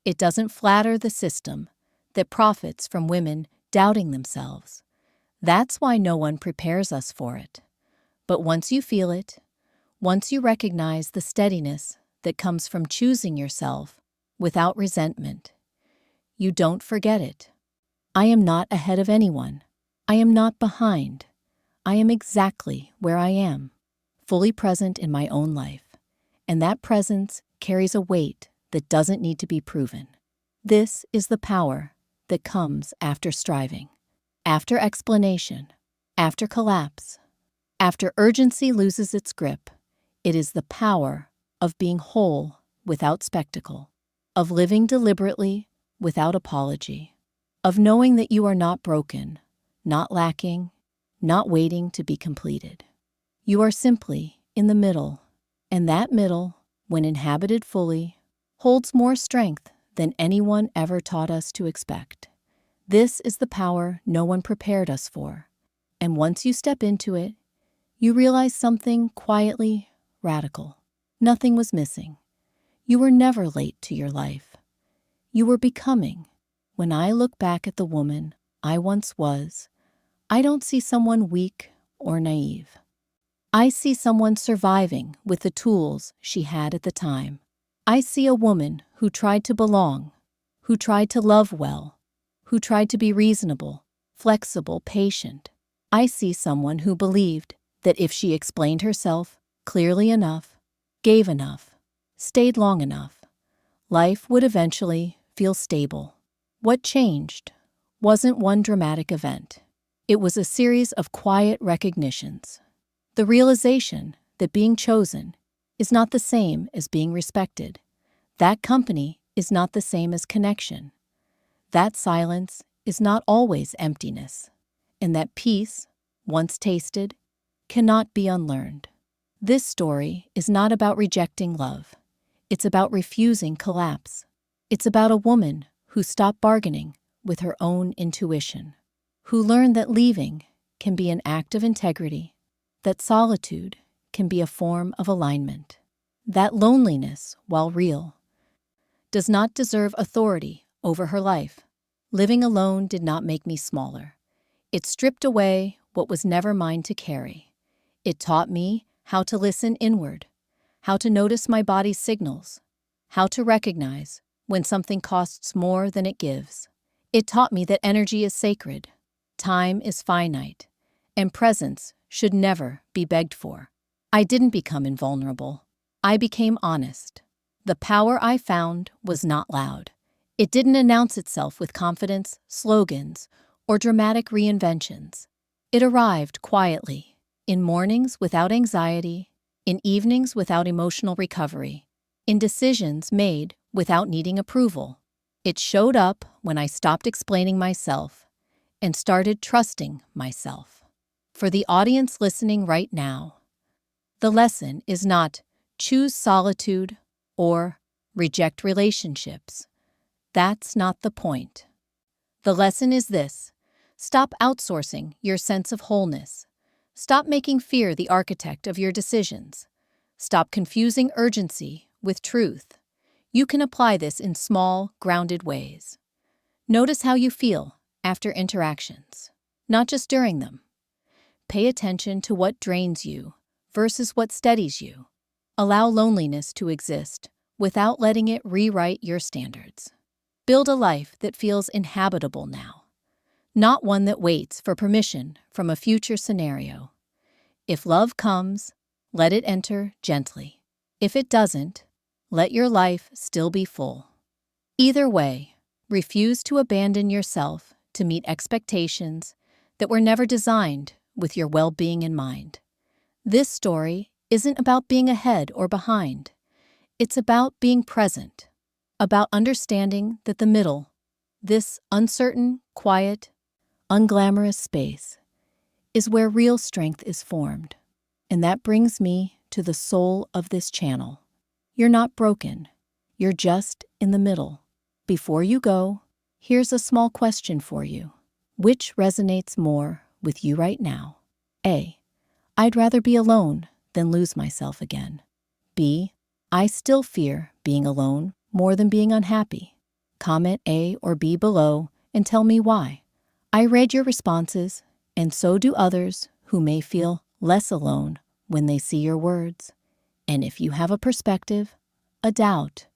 It doesn't flatter the system that profits from women doubting themselves. That's why no one prepares us for it. But once you feel it, once you recognize the steadiness that comes from choosing yourself without resentment, you don't forget it. I am not ahead of anyone. I am not behind. I am exactly where I am, fully present in my own life. And that presence carries a weight that doesn't need to be proven. This is the power that comes after striving, after explanation, after collapse, after urgency loses its grip. It is the power of being whole without spectacle, of living deliberately without apology, of knowing that you are not broken, not lacking, not waiting to be completed. You are simply in the middle, and that middle, when inhabited fully, holds more strength than anyone ever taught us to expect. This is the power no one prepared us for, and once you step into it, you realize something quietly radical. Nothing was missing. You were never late to your life. You were becoming. When I look back at the woman I once was, I don't see someone weak or naive. I see someone surviving with the tools she had at the time. I see a woman who tried to belong, who tried to love well, who tried to be reasonable, flexible, patient. I see someone who believed that if she explained herself clearly enough, gave enough, stayed long enough, life would eventually feel stable. What changed wasn't one dramatic event. It was a series of quiet recognitions. The realization that being chosen is not the same as being respected. That company is not the same as connection. That silence is not always emptiness. And that peace, once tasted, cannot be unlearned. This story is not about rejecting love. It's about refusing collapse. It's about a woman who stopped bargaining with her own intuition, who learned that leaving can be an act of integrity, that solitude can be a form of alignment, that loneliness, while real, does not deserve authority over her life. Living alone did not make me smaller. It stripped away what was never mine to carry. It taught me how to listen inward, how to notice my body's signals, how to recognize when something costs more than it gives. It taught me that energy is sacred, time is finite, and presence should never be begged for. I didn't become invulnerable. I became honest. The power I found was not loud. It didn't announce itself with confidence, slogans, or dramatic reinventions. It arrived quietly, in mornings without anxiety, in evenings without emotional recovery, in decisions made without needing approval. It showed up when I stopped explaining myself and started trusting myself. For the audience listening right now, the lesson is not choose solitude or reject relationships. That's not the point. The lesson is this: stop outsourcing your sense of wholeness. Stop making fear the architect of your decisions. Stop confusing urgency with truth. You can apply this in small, grounded ways. Notice how you feel after interactions, not just during them. Pay attention to what drains you versus what steadies you. Allow loneliness to exist without letting it rewrite your standards. Build a life that feels inhabitable now, not one that waits for permission from a future scenario. If love comes, let it enter gently. If it doesn't, let your life still be full. Either way, refuse to abandon yourself to meet expectations that were never designed with your well-being in mind. This story isn't about being ahead or behind. It's about being present, about understanding that the middle, this uncertain, quiet, unglamorous space, is where real strength is formed. And that brings me to the soul of this channel. You're not broken. You're just in the middle. Before you go, here's a small question for you. Which resonates more with you right now? A. I'd rather be alone than lose myself again. B. I still fear being alone more than being unhappy. Comment A or B below and tell me why. I read your responses, and so do others who may feel less alone when they see your words. And if you have a perspective, a doubt,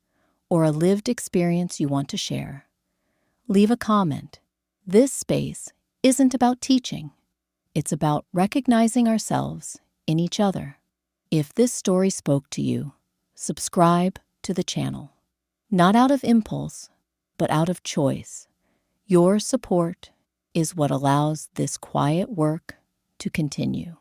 or a lived experience you want to share, leave a comment. This space isn't about teaching. It's about recognizing ourselves in each other. If this story spoke to you, subscribe to the channel. Not out of impulse, but out of choice. Your support is what allows this quiet work to continue.